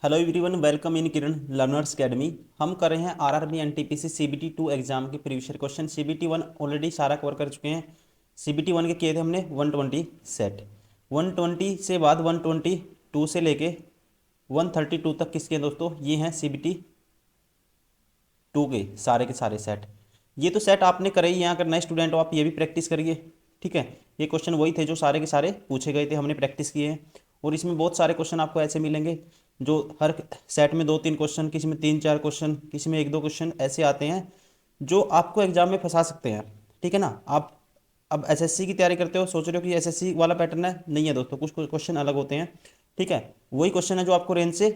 Hello everyone, welcome in Kiran learners academy. हम कर रहे हैं आरआरबी एनटीपीसी सीबीटी 2 एग्जाम के प्रीवियस क्वेश्चन। सीबीटी 1 ऑलरेडी सारा कवर कर चुके हैं। सीबीटी 1 के किए थे हमने 120 सेट। 120 से बाद 122 से लेके 132 तक किसके हैं दोस्तों? ये हैं सीबीटी 2 के सारे सेट। ये तो सेट आपने करे ही, यहाँ अगर नए स्टूडेंट हो आप ये भी प्रैक्टिस करिए। ठीक है, ये क्वेश्चन वही थे जो सारे के सारे पूछे गए थे, हमने प्रैक्टिस किए हैं। और इसमें बहुत सारे क्वेश्चन आपको ऐसे मिलेंगे जो हर सेट में 2-3 क्वेश्चन, किसी में 3-4 क्वेश्चन, किसी में 1-2 क्वेश्चन ऐसे आते हैं जो आपको एग्जाम में फंसा सकते हैं। ठीक है ना? आप अब एसएससी की तैयारी करते हो, सोच रहे हो कि एसएससी वाला पैटर्न है, नहीं है दोस्तों, कुछ क्वेश्चन अलग होते हैं। ठीक है, वही क्वेश्चन है जो आपको रेंज से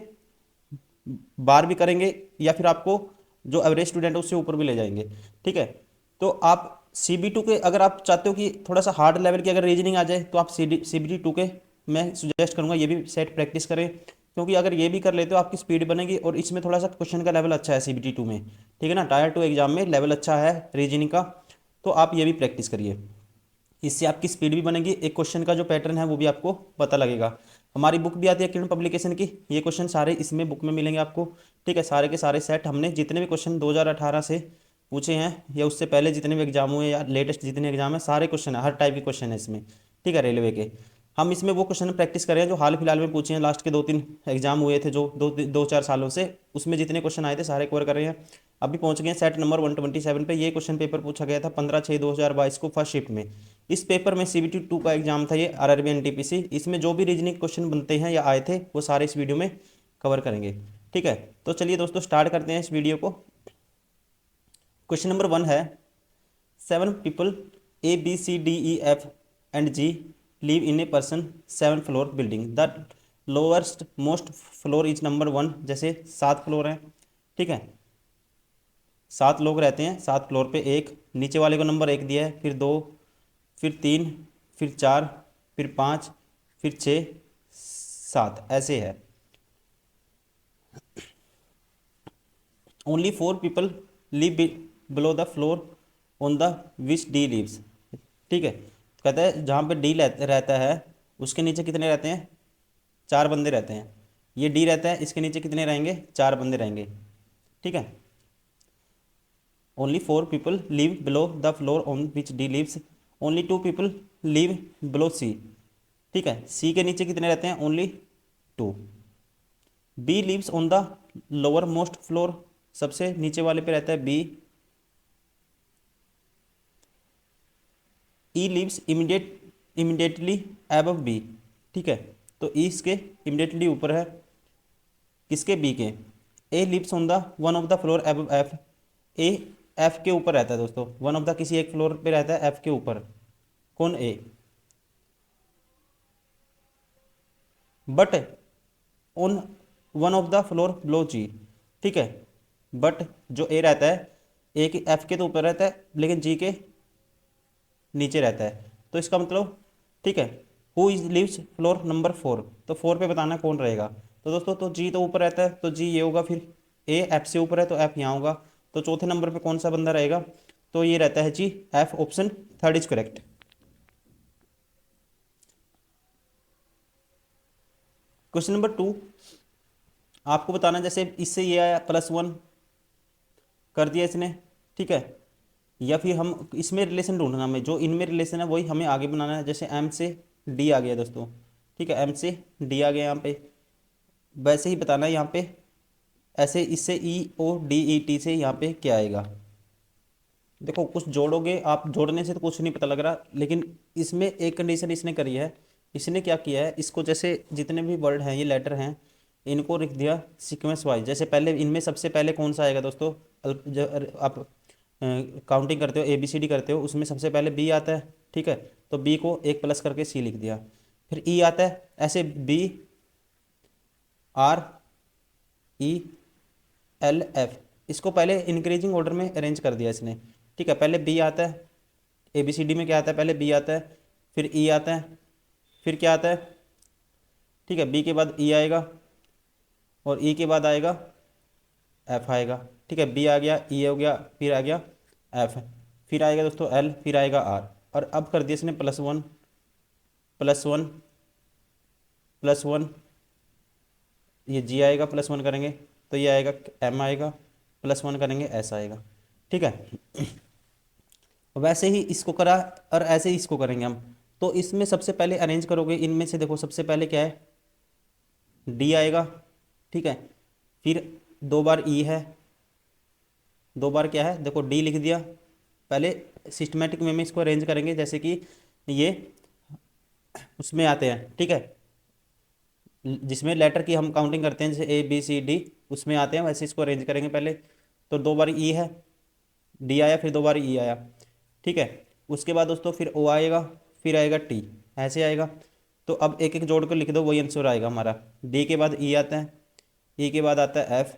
बार भी करेंगे या फिर आपको जो एवरेज स्टूडेंट है उससे ऊपर भी ले जाएंगे। ठीक है, तो आप CB2 के अगर आप चाहते हो कि थोड़ा सा हार्ड लेवल की अगर रीजनिंग आ जाए तो आप CBT 2 के मैं सुजेस्ट करूंगा ये भी सेट प्रैक्टिस करें, क्योंकि अगर ये भी कर लेते हो आपकी स्पीड बनेगी और इसमें थोड़ा सा क्वेश्चन का लेवल अच्छा है CBT 2 में। ठीक है ना? टायर 2 एग्जाम में लेवल अच्छा है रीजनिंग का, तो आप ये भी प्रैक्टिस करिए। इससे आपकी स्पीड भी बनेगी, एक क्वेश्चन का जो पैटर्न है वो भी आपको पता लगेगा। हमारी बुक भी आती है किरण पब्लिकेशन की, ये क्वेश्चन सारे इसमें बुक में मिलेंगे आपको। ठीक है, सारे के सारे सेट हमने जितने भी क्वेश्चन 2018 से पूछे हैं या उससे पहले जितने भी एग्जाम हुए या लेटेस्ट जितने एग्जाम है, सारे क्वेश्चन है, हर टाइप के क्वेश्चन है इसमें। ठीक है, रेलवे के हम इसमें वो क्वेश्चन प्रैक्टिस करें जो हाल फिलहाल में पूछे हैं, लास्ट के 2-3 एग्जाम हुए थे जो 2-4 सालों से, उसमें जितने क्वेश्चन आए थे सारे कवर कर रहे हैं। अभी पहुंच गए हैं सेट नंबर 127 पे। ये क्वेश्चन पेपर पूछा गया था 15/6/2022 को फर्स्ट शिफ्ट में। इस पेपर में CBT 2 का एग्जाम था ये, आरआरबी एनटीपीसी। इसमें जो भी रीजनिंग क्वेश्चन बनते हैं या आए थे वो सारे इस वीडियो में कवर करेंगे। ठीक है, तो चलिए दोस्तों स्टार्ट करते हैं इस वीडियो को। क्वेश्चन नंबर 1 है, 7 people A B C D E F and G live in a person 7 floor building. The lowest most floor is number 1। जैसे 7 फ्लोर हैं, ठीक है, 7 लोग रहते हैं 7 फ्लोर पे। एक नीचे वाले को नंबर 1 दिया है, फिर 2, फिर 3, फिर 4, फिर 5, फिर 6, 7 ऐसे है। Only 4 people live below the floor on the which D lives. ठीक है, कहता है जहाँ पे डी रहता है उसके नीचे कितने रहते हैं? 4 बंदे रहते हैं। ये डी रहता है, इसके नीचे कितने रहेंगे? 4 बंदे रहेंगे। ठीक है, only 4 people live below the floor on which D lives. Only 2 people live below C. ठीक है, सी के नीचे कितने रहते हैं? Only 2। B lives on the lowermost floor, सबसे नीचे वाले पे रहता है B. E lives immediately above B. ठीक है, तो ई इसके इमीडिएटली ऊपर है, किसके? बी के। A lives on the one of the floor above F. A F के ऊपर रहता है दोस्तों, वन ऑफ द किसी एक फ्लोर पे रहता है एफ के ऊपर। कौन? A. But on one of the floor below G. ठीक है, बट जो ए रहता है, ए के एफ के तो ऊपर रहता है लेकिन जी के नीचे रहता है, तो इसका मतलब, ठीक है, who is lives floor number 4। तो 4 पे बताना कौन रहेगा। तो दोस्तों तो जी तो ऊपर रहता है तो जी ये होगा, फिर ए एफ से ऊपर है तो एफ यहाँ होगा। तो चौथे नंबर पे कौन सा बंदा रहेगा? तो ये रहता है G F. Option third is correct. Question number 2 आपको बताना, जैसे इससे ये आया +1 कर दिया इसने। ठीक है, या फिर हम इसमें रिलेशन ढूंढना, हमें जो इनमें रिलेशन है वही हमें आगे बनाना है। जैसे एम से डी आ गया दोस्तों, ठीक है, एम से डी आ गया यहाँ पे, वैसे ही बताना है यहाँ पे। ऐसे इससे EODET से यहाँ पे क्या आएगा? देखो कुछ जोड़ोगे आप, जोड़ने से तो कुछ नहीं पता लग रहा, लेकिन इसमें एक कंडीशन इसने करी है। इसने क्या किया है, इसको जैसे जितने भी वर्ड हैं ये लेटर हैं, इनको लिख दिया सीक्वेंस वाइज। जैसे पहले इनमें सबसे पहले कौन सा आएगा दोस्तों? आप काउंटिंग करते हो, ABCD करते हो, उसमें सबसे पहले बी आता है। ठीक है, तो बी को एक प्लस करके सी लिख दिया। फिर ई आता है, ऐसे BRELF, इसको पहले इंक्रीजिंग ऑर्डर में अरेंज कर दिया इसने। ठीक है, पहले बी आता है, ABCD में क्या आता है? पहले बी आता है, फिर ई आता है, फिर क्या आता है? ठीक है, बी के बाद ई आएगा और ई के बाद आएगा एफ आएगा। ठीक है, बी आ गया, ई हो गया, फिर आ गया एफ, फिर आएगा दोस्तों एल, फिर आएगा आर। और अब कर दिया इसने +1 +1 +1 ये जी आएगा, +1 करेंगे तो ये आएगा एम आएगा, +1 करेंगे ऐसा आएगा। ठीक है, वैसे ही इसको करा और ऐसे ही इसको करेंगे हम। तो इसमें सबसे पहले अरेंज करोगे, इनमें से देखो सबसे पहले क्या है, डी आएगा। ठीक है, फिर 2 बार ई है, 2 बार क्या है, देखो डी लिख दिया। पहले सिस्टमेटिक वे में इसको अरेंज करेंगे, जैसे कि ये उसमें आते हैं। ठीक है, जिसमें लेटर की हम काउंटिंग करते हैं, जैसे ए बी सी डी, उसमें आते हैं, वैसे इसको अरेंज करेंगे पहले। तो 2 बार ई है, डी आया, फिर 2 बार ई आया। ठीक है, उसके बाद दोस्तों फिर ओ आएगा, फिर आएगा टी, ऐसे आएगा। तो अब एक एक जोड़ कर लिख दो, वही आंसर आएगा हमारा। डी के बाद ई आता है, ई के बाद आता है एफ,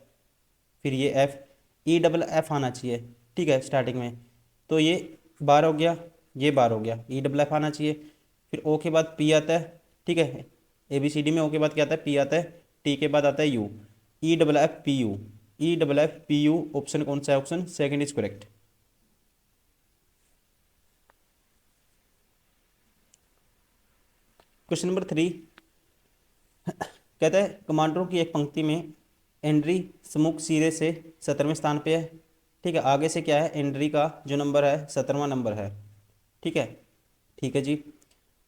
फिर ये एफ, ई डबल एफ आना चाहिए। ठीक है, स्टार्टिंग में। तो ये बार हो गया, ये बार हो गया, ई डबल एफ आना चाहिए। फिर ओ के बाद पी आता है। ठीक है, ए बी सी डी में ओ के बाद क्या आता है, पी आता है। टी के बाद आता है you, E double F P U, E double F P U. Option कौन सा है, option second is correct. Question number 3 कहता है कमांडरों की एक पंक्ति में एंड्री समुख सिरे से 17वें स्थान पे है। ठीक है, आगे से क्या है, एंड्री का जो नंबर है 17वां नंबर है। ठीक है, ठीक है जी।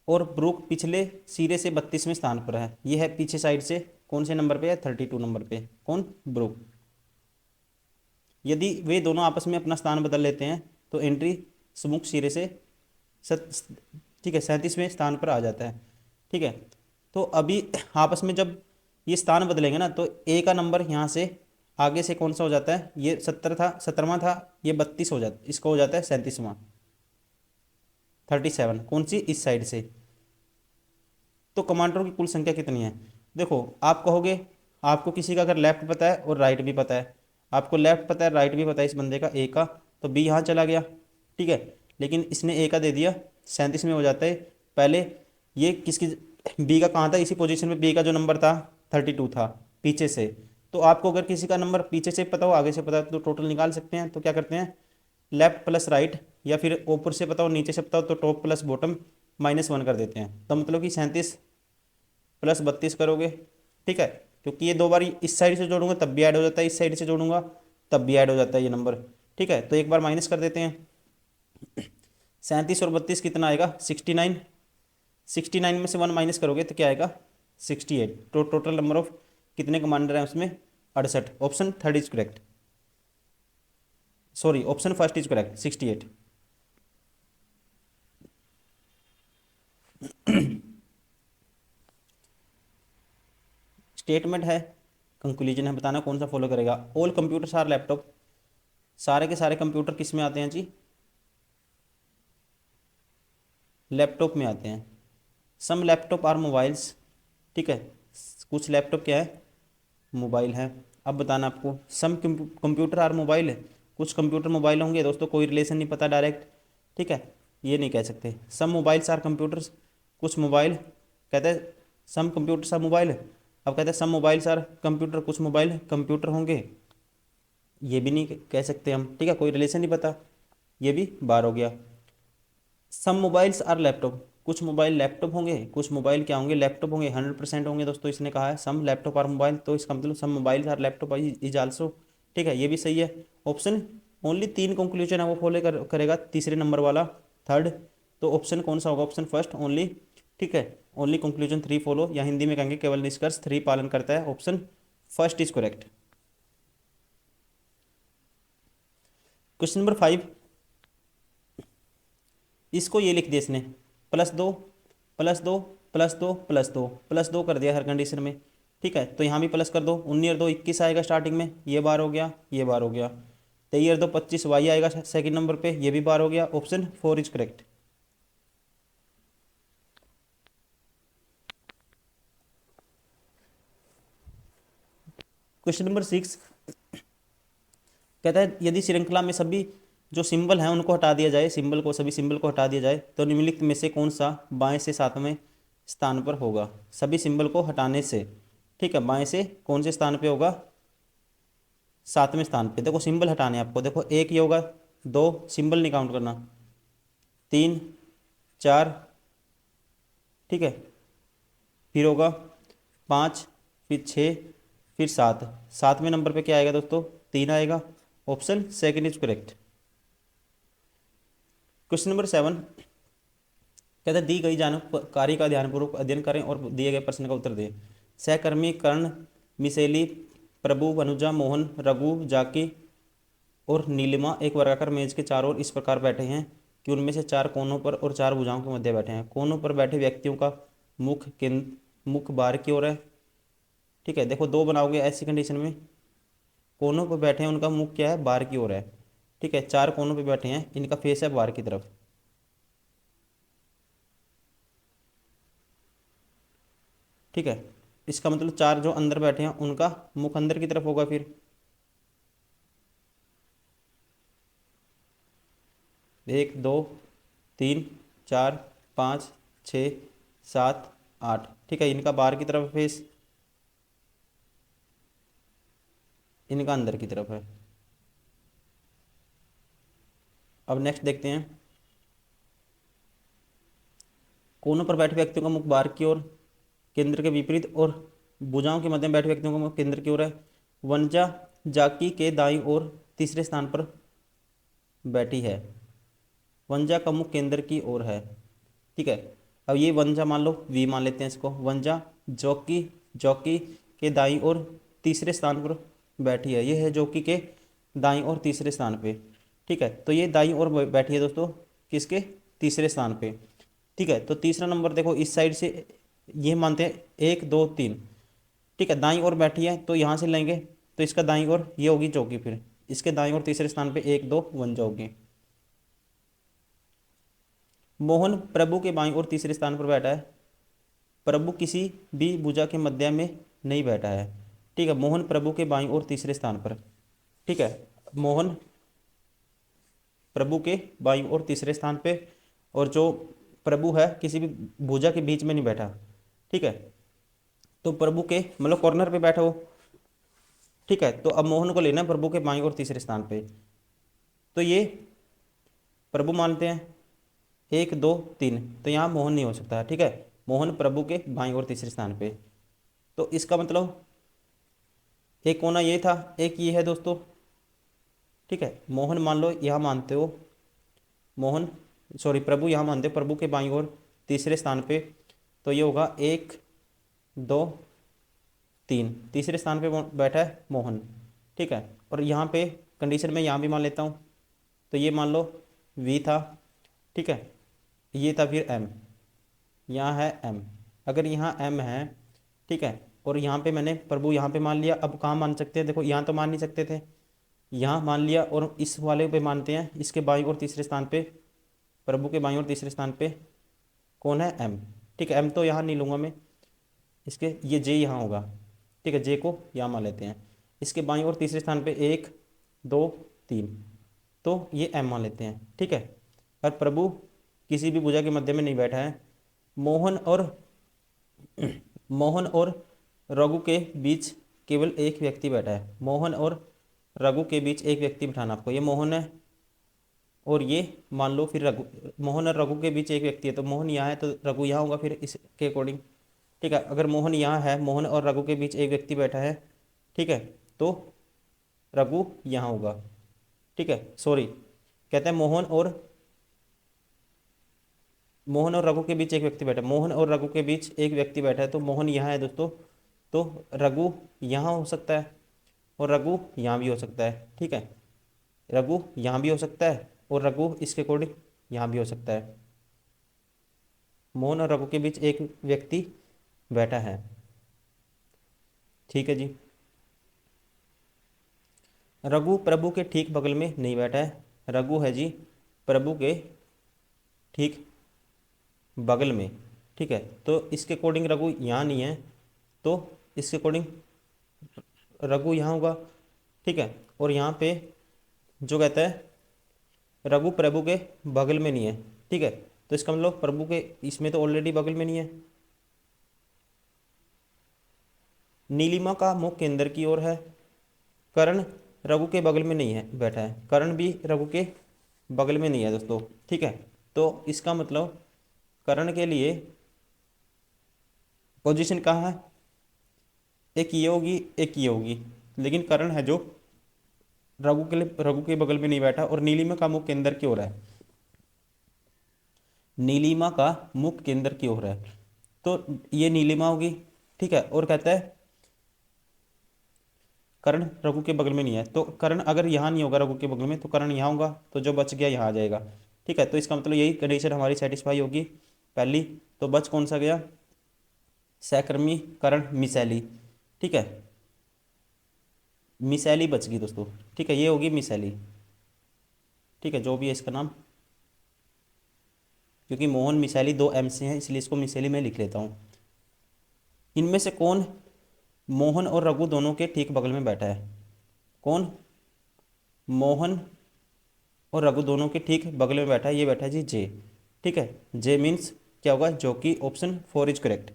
और ब्रूक पिछले सिरे से 32वें स्थान पर है। ये है पीछे साइड से कौन से नंबर पे है, 32 नंबर पे। कौन, ब्रूक। यदि वे दोनों आपस में अपना स्थान बदल लेते हैं तो एंट्री समुख सिरे से सत ठीक है 37वें स्थान पर आ जाता है। ठीक है, तो अभी आपस में जब ये स्थान बदलेंगे ना, तो ए का नंबर यहाँ से आगे से कौन सा हो जाता है, ये 70 था, 17वां था, ये 32 हो जाता, इसका हो जाता है 37वां, 37। कौन सी, इस साइड से। तो कमांडरों की कुल संख्या कितनी है। देखो आप कहोगे, आपको किसी का अगर लेफ्ट पता है और राइट भी पता है, आपको लेफ्ट पता है राइट भी पता है इस बंदे का, ए का, तो बी यहाँ चला गया। ठीक है, लेकिन इसने ए का दे दिया, 37 में हो जाता है। पहले ये किसकी, बी का कहाँ था, इसी पोजीशन में बी का जो नंबर था 32 था पीछे से। तो आपको अगर किसी का नंबर पीछे से पता हो आगे से पता हो तो टोटल निकाल सकते हैं। तो क्या करते हैं, लेफ्ट प्लस राइट, या फिर ऊपर से पता हो नीचे से पता हो तो टॉप प्लस बॉटम -1 कर देते हैं। तो मतलब कि 37 + 32 करोगे। ठीक है, क्योंकि ये 2 बार इस साइड से जोड़ूंगा तब भी ऐड हो जाता है, इस साइड से जोड़ूंगा तब भी ऐड हो जाता है ये नंबर। ठीक है, तो एक बार माइनस कर देते हैं। 37 और 32 कितना आएगा, 69। 69 में से 1 माइनस करोगे तो क्या आएगा, 68। तो टोटल नंबर ऑफ कितने कमांडर हैं उसमें, 68। Option third is correct, sorry option first is correct, 68। Statement है, कंक्लूजन है, बताना कौन सा फॉलो करेगा। ऑल कंप्यूटर्स आर लैपटॉप, सारे के सारे कंप्यूटर किस में आते हैं जी, लैपटॉप में आते हैं। सम लैपटॉप आर मोबाइल्स, ठीक है, कुछ लैपटॉप क्या है, मोबाइल है। अब बताना आपको, सम कंप्यूटर आर मोबाइल है, कुछ कंप्यूटर मोबाइल होंगे दोस्तों, कोई रिलेशन नहीं पता डायरेक्ट। ठीक है, ये नहीं कह सकते। सम मोबाइल्स आर कंप्यूटर्स, कुछ मोबाइल, कहते हैं सम कंप्यूटर्स आर मोबाइल। अब कहते हैं सम मोबाइल्स आर कंप्यूटर, कुछ मोबाइल कंप्यूटर होंगे, ये भी नहीं कह सकते हम। ठीक है, कोई रिलेशन नहीं पता, ये भी बार हो गया। सम मोबाइल्स आर लैपटॉप, कुछ मोबाइल लैपटॉप होंगे, कुछ मोबाइल क्या होंगे, लैपटॉप होंगे, 100% होंगे दोस्तों। इसने कहा है सम लैपटॉप आर मोबाइल, तो इसका मतलब some mobiles are laptop is also. ठीक है, ये भी सही है। ऑप्शन ओनली 3 कंक्लूजन है वो फॉलो करेगा, तीसरे नंबर वाला, थर्ड। तो ऑप्शन कौन सा होगा, ऑप्शन फर्स्ट ओनली। ठीक है, ओनली कंक्लूजन 3 फॉलो, या हिंदी में कहेंगे केवल निष्कर्ष 3 पालन करता है। Option first is correct. Question number 5, इसको ये लिख दिया इसने, +2 +2 +2 +2 +2 कर दिया हर कंडीशन में। ठीक है, तो यहाँ भी प्लस कर दो, 19 और 2 21 आएगा स्टार्टिंग में, ये बार हो गया, ये बार हो गया। 23 और 2 25 वाई आएगा सेकंड नंबर पे, ये भी बार हो गया। Option 4 is correct. Question number 6 कहता है यदि श्रृंखला में सभी जो सिंबल हैं उनको हटा दिया जाए, सिंबल को, सभी सिंबल को हटा दिया जाए तो निम्नलिखित में से कौन सा बाएं से 7वें स्थान पर होगा। सभी सिंबल को हटाने से, ठीक है, बाएं से कौन से स्थान पे होगा, 7वें स्थान पे। देखो सिंबल हटाने आपको, देखो एक ये होगा, 2 सिंबल नहीं काउंट करना, 3 4, ठीक है, फिर होगा 5, फिर 6, फिर 7, 7वें नंबर पे क्या आएगा दोस्तों? 3 आएगा। Option second is correct. Question number 7 कहते हैं दी गई जानकारी का ध्यानपूर्वक अध्ययन करें और दिए गए प्रश्न का उत्तर दें। सहकर्मी कर्ण, मिसेली, प्रभु, वनुजा, मोहन, रघु, जाकी और नीलिमा एक वर्गाकार मेज के चारों ओर इस प्रकार बैठे हैं कि उनमें से 4 कोनों पर और 4 भुजाओं के मध्य बैठे हैं। कोनों पर बैठे व्यक्तियों का मुख बाहर की ओर है। ठीक है, देखो 2 बनाओगे ऐसी कंडीशन में, कोनों पर बैठे हैं उनका मुख क्या है? बाहर की ओर है। ठीक है, 4 कोनों पर बैठे हैं, इनका फेस है बाहर की तरफ। ठीक है, इसका मतलब 4 जो अंदर बैठे हैं उनका मुख अंदर की तरफ होगा। फिर 1 2 3 4 5 6 7 8। ठीक है, इनका बाहर की तरफ फेस, इनका अंदर की तरफ है। अब नेक्स्ट देखते हैं, कोनों पर बैठे व्यक्तियों का मुख बाहर की ओर केंद्र के विपरीत और भुजाओं के मध्य में बैठे व्यक्तियों का मुख केंद्र की ओर है। वनजा जाकी के दाईं ओर तीसरे स्थान पर बैठी है। वनजा का मुख केंद्र की ओर है। ठीक है, अब ये वनजा मान लो, वी मान लेते हैं इसको। वनजा जॉकी जॉकी के दाईं ओर तीसरे स्थान पर बैठी है। ये है जॉकी के दाईं ओर तीसरे स्थान पे। ठीक है, तो ये दाईं ओर बैठी है दोस्तों, किसके? तीसरे स्थान पे। ठीक है, तो तीसरा नंबर देखो इस साइड से ये मानते हैं 1 2 3। ठीक है, दाईं ओर बैठी है तो यहाँ से लेंगे तो इसका दाईं ओर ये होगी चौकी, फिर इसके दाईं ओर तीसरे स्थान पे 1 2 वनजा होगी। मोहन प्रभु के बाईं ओर तीसरे स्थान पर बैठा है। प्रभु किसी भी भुजा के मध्य में नहीं बैठा है। ठीक है, मोहन प्रभु के बाईं ओर तीसरे स्थान पर। ठीक है, मोहन प्रभु के बाईं ओर तीसरे स्थान पे, और जो प्रभु है किसी भी भुजा के बीच में नहीं बैठा। ठीक है, तो प्रभु के मतलब कॉर्नर पे बैठा हो। ठीक है, तो अब मोहन को लेना है प्रभु के बाईं ओर तीसरे स्थान पे, तो ये प्रभु मानते हैं 1 2 3, तो यहाँ मोहन नहीं हो सकता। ठीक है, मोहन प्रभु के बाईं ओर तीसरे स्थान पे, तो इसका मतलब एक कोना ये था, एक ये है दोस्तों। ठीक है, मोहन मान लो यहाँ मानते हो, मोहन सॉरी प्रभु यहाँ मानते हो प्रभु के बाईं ओर तीसरे स्थान पे, तो ये होगा 1 2 3, तीसरे स्थान पे बैठा है मोहन। ठीक है, और यहाँ पे कंडीशन में यहाँ भी मान लेता हूँ, तो ये मान लो वी था। ठीक है, ये था फिर एम, यहाँ है एम। अगर यहाँ एम है, ठीक है, और यहाँ पे मैंने प्रभु यहाँ पे मान लिया। अब कहाँ मान सकते हैं? देखो यहाँ तो मान नहीं सकते थे, यहाँ मान लिया, और इस वाले पे मानते हैं, इसके बाईं ओर तीसरे स्थान पे, प्रभु के बाईं ओर तीसरे स्थान पे कौन है? एम। ठीक है, एम तो यहाँ नहीं लूँगा मैं, इसके ये जे यहाँ होगा। ठीक है, जे को यहाँ मान लेते हैं। इसके बाईं ओर तीसरे स्थान पे 1 2 3, तो ये एम मान लेते हैं। ठीक है, और प्रभु किसी भी भुजा के मध्य में नहीं बैठा है। मोहन और मोहन और रघु के बीच केवल एक व्यक्ति बैठा है। मोहन और रघु के बीच एक व्यक्ति बिठाना आपको, ये मोहन है और ये मान लो फिर रघु। मोहन और रघु के बीच एक व्यक्ति है, तो मोहन यहाँ है तो रघु यहाँ होगा फिर इसके अकॉर्डिंग। ठीक है, अगर मोहन यहाँ है, मोहन और रघु के बीच एक व्यक्ति बैठा है, ठीक है, तो रघु यहाँ होगा। ठीक है, सॉरी, कहते हैं मोहन और रघु के बीच एक व्यक्ति बैठा है। मोहन और रघु के बीच एक व्यक्ति बैठा है, तो मोहन यहाँ है दोस्तों, तो रघु यहाँ हो सकता है और रघु यहाँ भी हो सकता है। ठीक है, रघु यहाँ भी हो सकता है और रघु इसके अकॉर्डिंग यहाँ भी हो सकता है। मोहन और रघु के बीच एक व्यक्ति बैठा है। ठीक है जी, रघु प्रभु के ठीक बगल में नहीं बैठा है। रघु है जी प्रभु के ठीक बगल में। ठीक है, तो इसके अकॉर्डिंग रघु यहाँ नहीं है, तो इसके अकॉर्डिंग रघु यहाँ होगा। ठीक है, और यहाँ पे जो कहता है रघु प्रभु के बगल में नहीं है। ठीक है, तो इसका मतलब प्रभु के इसमें तो ऑलरेडी बगल में नहीं है। नीलिमा का मुख केंद्र की ओर है। कर्ण रघु के बगल में नहीं है बैठा है, कर्ण भी रघु के बगल में नहीं है दोस्तों। ठीक है, तो इसका मतलब कर्ण के लिए पोजीशन कहाँ है? एक ये होगी, एक ये होगी, लेकिन करण है जो रघु के बगल में नहीं बैठा और नीलिमा का मुख केंद्र की ओर है, नीलिमा का मुख केंद्र की ओर है, तो ये नीलिमा होगी। ठीक है, और कहता है कर्ण रघु के बगल में नहीं है, तो कर्ण अगर यहाँ नहीं होगा रघु के बगल में तो कर्ण यहाँ होगा, तो जो बच गया यहाँ आ जाएगा। ठीक है, तो इसका मतलब यही कंडीशन हमारी सेटिस्फाई होगी पहली। तो बच कौन सा गया, सहकर्मी कर्ण मिसैली। ठीक है, मिसैली बच गई दोस्तों। ठीक है, ये होगी मिसैली। ठीक है, जो भी है इसका नाम, क्योंकि मोहन मिसैली दो एम से हैं इसलिए इसको मिसैली में लिख लेता हूँ। इनमें से कौन मोहन और रघु दोनों के ठीक बगल में बैठा है, कौन मोहन और रघु दोनों के ठीक बगल में बैठा है, ये बैठा है जी जे। ठीक है, जे मीन्स क्या होगा, जो कि option 4 is correct.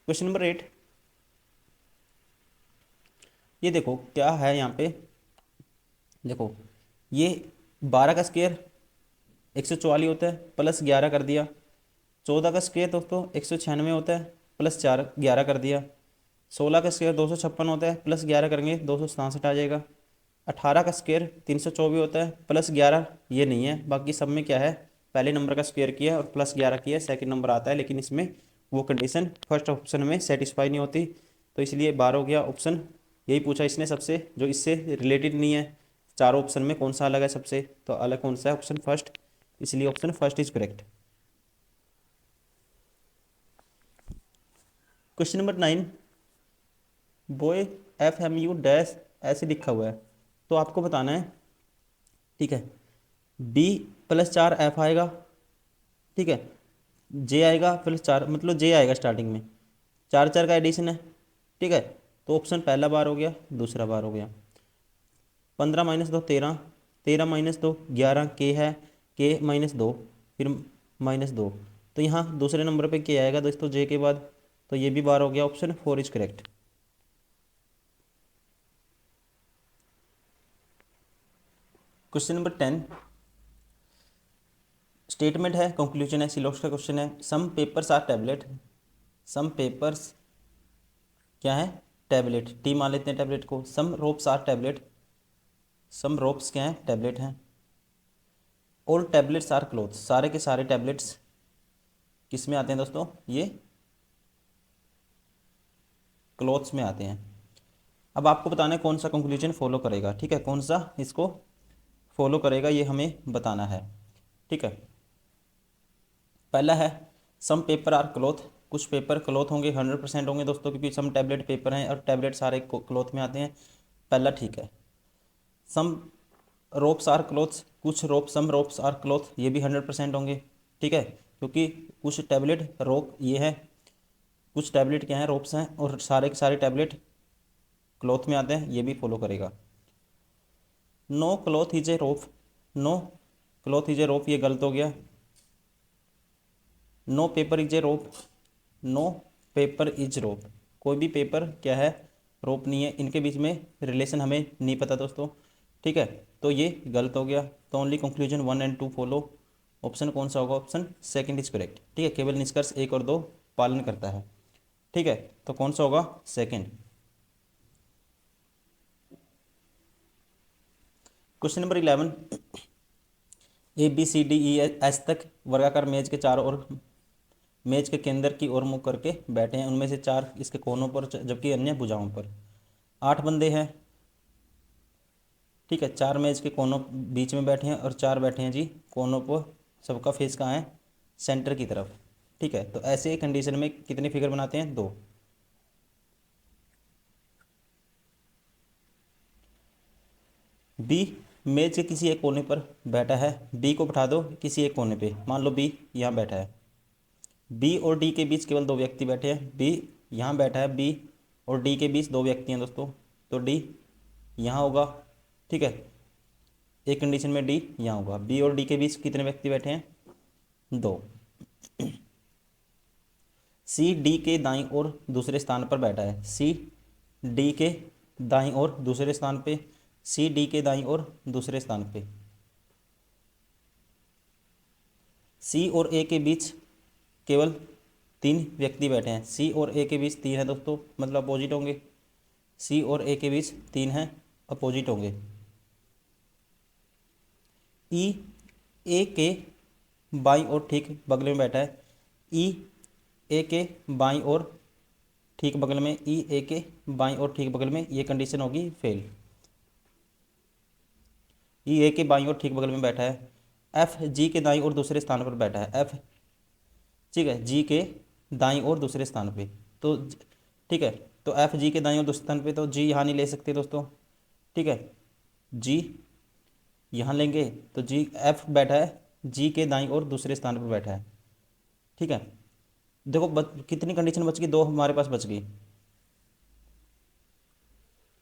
Question number 8, ये देखो क्या है यहाँ पे, देखो ये 12 का स्क्वायर 144 होता है, प्लस 11 कर दिया। 14 का स्क्वायर दोस्तों 196 होता है, प्लस 4 11 कर दिया। 16 का स्क्वायर 256 होता है, प्लस 11 करेंगे 267 आ जाएगा। 18 का स्क्वायर 324 होता है, प्लस 11 ये नहीं है, बाकी सब में क्या है, पहले नंबर का स्क्वायर किया है और प्लस 11 किया है, सेकंड नंबर आता है, लेकिन इसमें वो कंडीशन फर्स्ट ऑप्शन में सेटिस्फाई नहीं होती, तो इसलिए 12 हो गया ऑप्शन। यही पूछा इसने सबसे, जो इससे रिलेटेड नहीं है, चारों ऑप्शन में कौन सा अलग है सबसे, तो अलग कौन सा है, ऑप्शन फर्स्ट, इसलिए option first is correct. Question number 9, boy FMU dash ऐसे लिखा हुआ है, तो आपको बताना है। ठीक है, B प्लस 4 F आएगा। ठीक है, J आएगा प्लस 4, मतलब J आएगा स्टार्टिंग में, 4 4 का एडिशन है। ठीक है, तो ऑप्शन पहला बार हो गया, दूसरा बार हो गया। 15 माइनस 2 13, 13 माइनस 2 11, के है, के माइनस 2, फिर माइनस 2, तो यहाँ दूसरे नंबर पे के आएगा दोस्तों J के बाद, तो ये भी बार हो गया, option 4 is correct. Question number 10, statement है, कंक्लूजन है, सिलोक्स का क्वेश्चन है। Some papers are tablet, some papers क्या है, टैबलेट, टी मान लेते हैं टैबलेट को। Some ropes are tablet, some ropes क्या है, टैबलेट हैं। ऑल टैबलेट्स आर क्लोथ्स, सारे के सारे टैबलेट्स किस में आते हैं दोस्तों, ये क्लोथ्स में आते हैं। अब आपको बताना है कौन सा कंक्लूजन फॉलो करेगा। ठीक है, कौन सा इसको फॉलो करेगा ये हमें बताना है। ठीक है, पहला है सम पेपर आर क्लोथ, कुछ पेपर क्लोथ होंगे, 100% होंगे दोस्तों, क्योंकि सम टैबलेट पेपर हैं और टैबलेट सारे क्लोथ में आते हैं, पहला ठीक है। सम रोप्स आर क्लोथ्स, कुछ रोप सम रोप्स आर क्लोथ, ये भी 100% होंगे। ठीक है, क्योंकि कुछ टैबलेट रोप ये है, कुछ टैबलेट क्या है, रोप्स हैं, और सारे के सारे टैबलेट क्लॉथ में आते हैं, ये भी फॉलो करेगा। No cloth is a rope, no cloth is a rope, ये गलत हो गया। No paper is a rope, no paper is rope, कोई भी पेपर क्या है, रोप नहीं है, इनके बीच में रिलेशन हमें नहीं पता दोस्तों। ठीक है, तो ये गलत हो गया, तो ओनली कंक्लूजन 1 और 2 फॉलो, ऑप्शन कौन सा होगा, ऑप्शन सेकंड इज करेक्ट। ठीक है, केवल निष्कर्ष 1 और 2 पालन करता है। ठीक है, तो कौन सा होगा, सेकंड। क्वेश्चन नंबर 11, ABCDES तक वर्गाकार मेज के चारों ओर, मेज के केंद्र की ओर मुख करके बैठे हैं, उनमें से 4 इसके कोनों पर जबकि अन्य भुजाओं पर। 8 बंदे हैं। ठीक है, 4 मेज के कोनों बीच में बैठे हैं और 4 बैठे हैं जी कोनों पर, सबका फेस कहाँ है, सेंटर की तरफ। ठीक है, तो ऐसे कंडीशन में कितने फिगर बनाते हैं, 2। बी मेज के किसी एक कोने पर बैठा है, बी को बैठा दो किसी एक कोने पे, मान लो बी यहाँ बैठा है, बी और डी के बीच केवल 2 व्यक्ति बैठे हैं, बी यहाँ बैठा है, बी और डी के बीच 2 व्यक्ति हैं दोस्तों, तो डी यहाँ होगा। ठीक है, एक कंडीशन में डी यहाँ होगा। बी और डी के बीच कितने व्यक्ति बैठे हैं, 2। सी डी के दाईं ओर दूसरे स्थान पर बैठा है, सी डी के दाईं ओर दूसरे स्थान पे, सी डी के दाईं ओर दूसरे स्थान पे। सी और ए के बीच केवल 3 व्यक्ति बैठे हैं। सी और ए के बीच 3 है दोस्तों, मतलब अपोजिट होंगे। सी और ए के बीच 3 हैं, अपोजिट होंगे। ई ए के बाईं ओर ठीक बगल में बैठा है। ई ए के बाईं ओर ठीक बगल में, ई ए के बाईं ओर ठीक बगल में, ये कंडीशन होगी फेल। ई ए के बाईं ओर ठीक बगल में बैठा है। एफ जी के दाईं ओर दूसरे स्थान पर बैठा है। एफ ठीक है जी के दाईं ओर दूसरे स्थान पे, तो ठीक है, तो एफ जी के दाईं ओर दूसरे स्थान पे, तो जी यहाँ नहीं ले सकते दोस्तों। ठीक है, जी यहाँ लेंगे तो जी एफ बैठा है जी के दाईं ओर दूसरे स्थान पर बैठा है। ठीक है, देखो कितनी कंडीशन बच गई, 2 हमारे पास बच गई।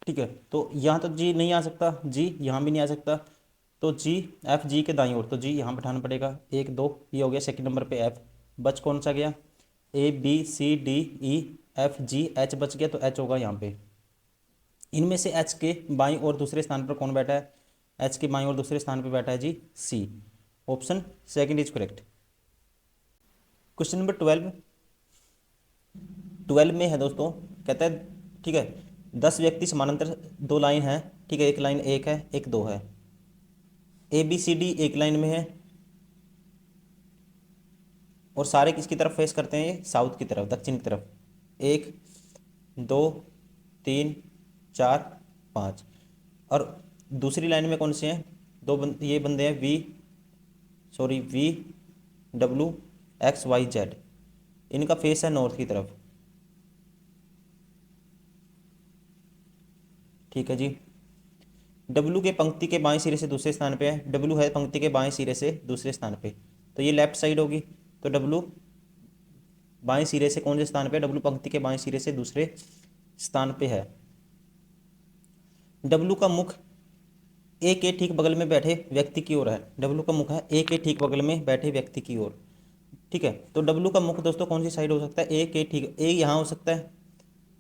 ठीक है, तो यहाँ तो जी नहीं आ सकता, जी यहाँ भी नहीं आ सकता, तो जी एफ जी के दाईं ओर, तो जी यहाँ बैठाना पड़ेगा। 1 2, ये हो गया सेकंड नंबर पे एफ। बच कौन सा गया, A B C D E F G, H बच गया, तो एच होगा यहाँ पे। इनमें से एच के बाईं ओर दूसरे स्थान पर कौन बैठा है, एच के बाईं ओर दूसरे स्थान पर बैठा है G C. Option second is correct. Question number 12 में है दोस्तों, कहता है ठीक है 10 व्यक्ति समानांतर 2 लाइन है। ठीक है, एक लाइन 1 है, एक 2 है। ए बी सी डी एक लाइन में है और सारे किसकी तरफ फेस करते हैं, ये साउथ की तरफ, दक्षिण की तरफ। 1 2 3 4 5। और दूसरी लाइन में कौन से हैं, ये बंदे हैं V W X Y Z. इनका फेस है नॉर्थ की तरफ। ठीक है जी, डब्ल्यू के पंक्ति के बाएं सिरे से दूसरे स्थान पे है। डब्ल्यू है पंक्ति के बाएं सिरे से दूसरे स्थान पे, तो ये लेफ्ट साइड होगी। तो डब्ल्यू बाएं सिरे से कौन से स्थान पे है, डब्ल्यू पंक्ति के बाएं सिरे से दूसरे स्थान पे है। डब्ल्यू का मुख ए के ठीक बगल में बैठे व्यक्ति की ओर है। डब्ल्यू का मुख है ए के ठीक बगल में बैठे व्यक्ति की ओर। ठीक है, तो डब्ल्यू का मुख दोस्तों कौन सी साइड हो सकता है, ए के ठीक, ए यहाँ हो सकता है,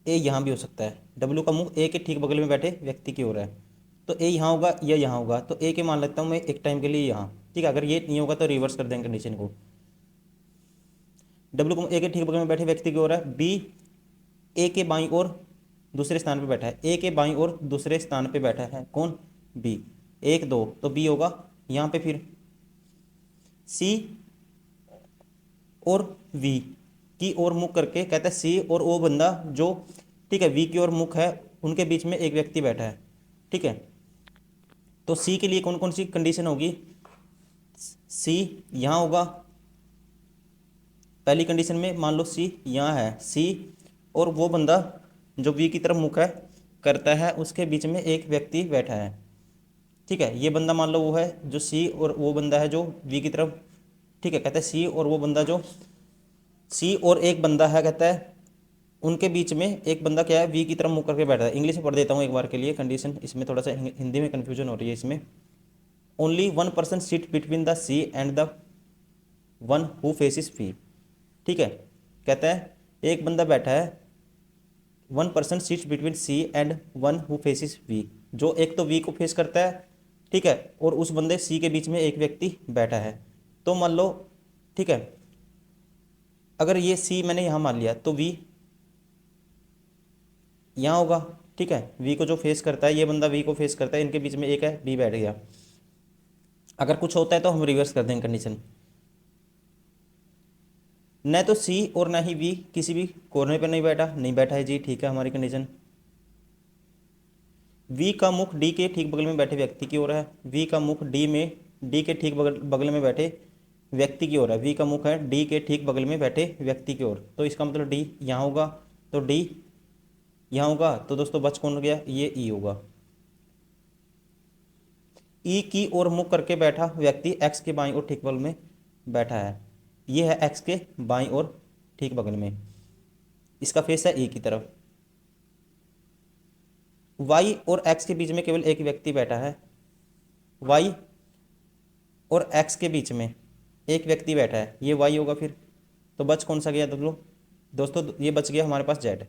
ए यहाँ भी हो सकता है। डब्ल्यू का मुख ए के ठीक बगल में बैठे व्यक्ति की ओर है, तो ए यहाँ होगा या यहाँ होगा। तो ए के मान लेता हूँ मैं एक टाइम के लिए यहाँ। ठीक है, अगर ये नहीं होगा तो रिवर्स कर देंगे कंडीशन को। डब्ल्यू को ए के ठीक बगल में बैठे व्यक्ति की ओर है। बी ए के बाईं ओर दूसरे स्थान पे बैठा है। ए के बाईं ओर दूसरे स्थान पे बैठा है कौन, बी। 1 2, तो बी होगा यहाँ पे। फिर सी और वी की ओर मुख करके, कहता है सी और ओ बंदा जो ठीक है वी की ओर मुख है, उनके बीच में एक व्यक्ति बैठा है। ठीक है, तो सी के लिए कौन कौन सी कंडीशन होगी, सी यहाँ होगा। पहली कंडीशन में मान लो सी यहाँ है, सी और वो बंदा जो वी की तरफ मुख है करता है, उसके बीच में एक व्यक्ति बैठा है। ठीक है, ये बंदा मान लो वो है जो सी, और वो बंदा है जो वी की तरफ। ठीक है, कहता है सी और वो बंदा जो सी और एक बंदा है, कहता है उनके बीच में एक बंदा क्या है, वी की तरफ मुख करके बैठा है। इंग्लिश में पढ़ देता हूँ एक बार के लिए कंडीशन, इसमें थोड़ा सा हिंदी में कन्फ्यूजन हो रही है इसमें। Only 1 person seat between the C and the one who faces V. ठीक है, कहता है एक बंदा बैठा है, 1 person seats between C and one who faces V, जो एक तो वी को फेस करता है। ठीक है, और उस बंदे सी के बीच में एक व्यक्ति बैठा है। तो मान लो ठीक है, अगर ये सी मैंने यहाँ मान लिया तो वी यहाँ होगा। ठीक है, वी को जो फेस करता है, ये बंदा वी को फेस करता है, इनके बीच में एक है, बी बैठ गया। अगर कुछ होता है तो हम रिवर्स कर देंगे कंडीशन। न तो सी और ना ही वी किसी भी कोने पर नहीं बैठा है जी। ठीक है, हमारी कंडीशन। वी का मुख डी के ठीक बगल में बैठे व्यक्ति की ओर है। वी का मुख डी के ठीक बगल में बैठे व्यक्ति की ओर है। वी का मुख है डी के ठीक बगल में बैठे व्यक्ति की ओर, तो इसका मतलब डी यहाँ होगा, तो डी यहाँ होगा। तो दोस्तों बच कौन हो गया, ये ई होगा। ई की ओर मुख करके बैठा व्यक्ति एक्स के बाईं ओर ठीक बगल में बैठा है। ये है एक्स के बाईं ओर ठीक बगल में, इसका फेस है ई की तरफ। वाई और एक्स के बीच में केवल एक व्यक्ति बैठा है। वाई और एक्स के बीच में एक व्यक्ति बैठा है, ये वाई होगा फिर। तो बच कौन सा गया दोस्तों, ये बच गया हमारे पास जेड।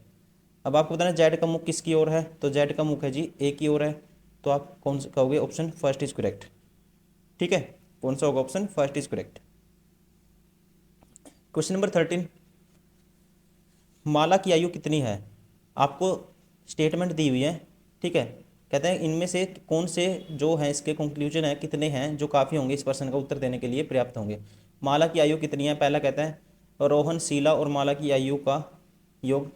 अब आपको बताना जेड का मुख किसकी ओर है, तो जेड का मुख है जी ए की ओर है। तो आप कौन सा कहोगे, ऑप्शन फर्स्ट इज करेक्ट। ठीक है, कौन सा होगा, option first is correct. Question number 13, माला की आयु कितनी है? आपको स्टेटमेंट दी हुई है, ठीक है। कहते हैं इनमें से कौन से जो है इसके कंक्लूजन है कितने हैं जो काफ़ी होंगे इस प्रश्न का उत्तर देने के लिए पर्याप्त होंगे। माला की आयु कितनी है? पहला कहता है रोहन, शीला और माला की आयु का योग।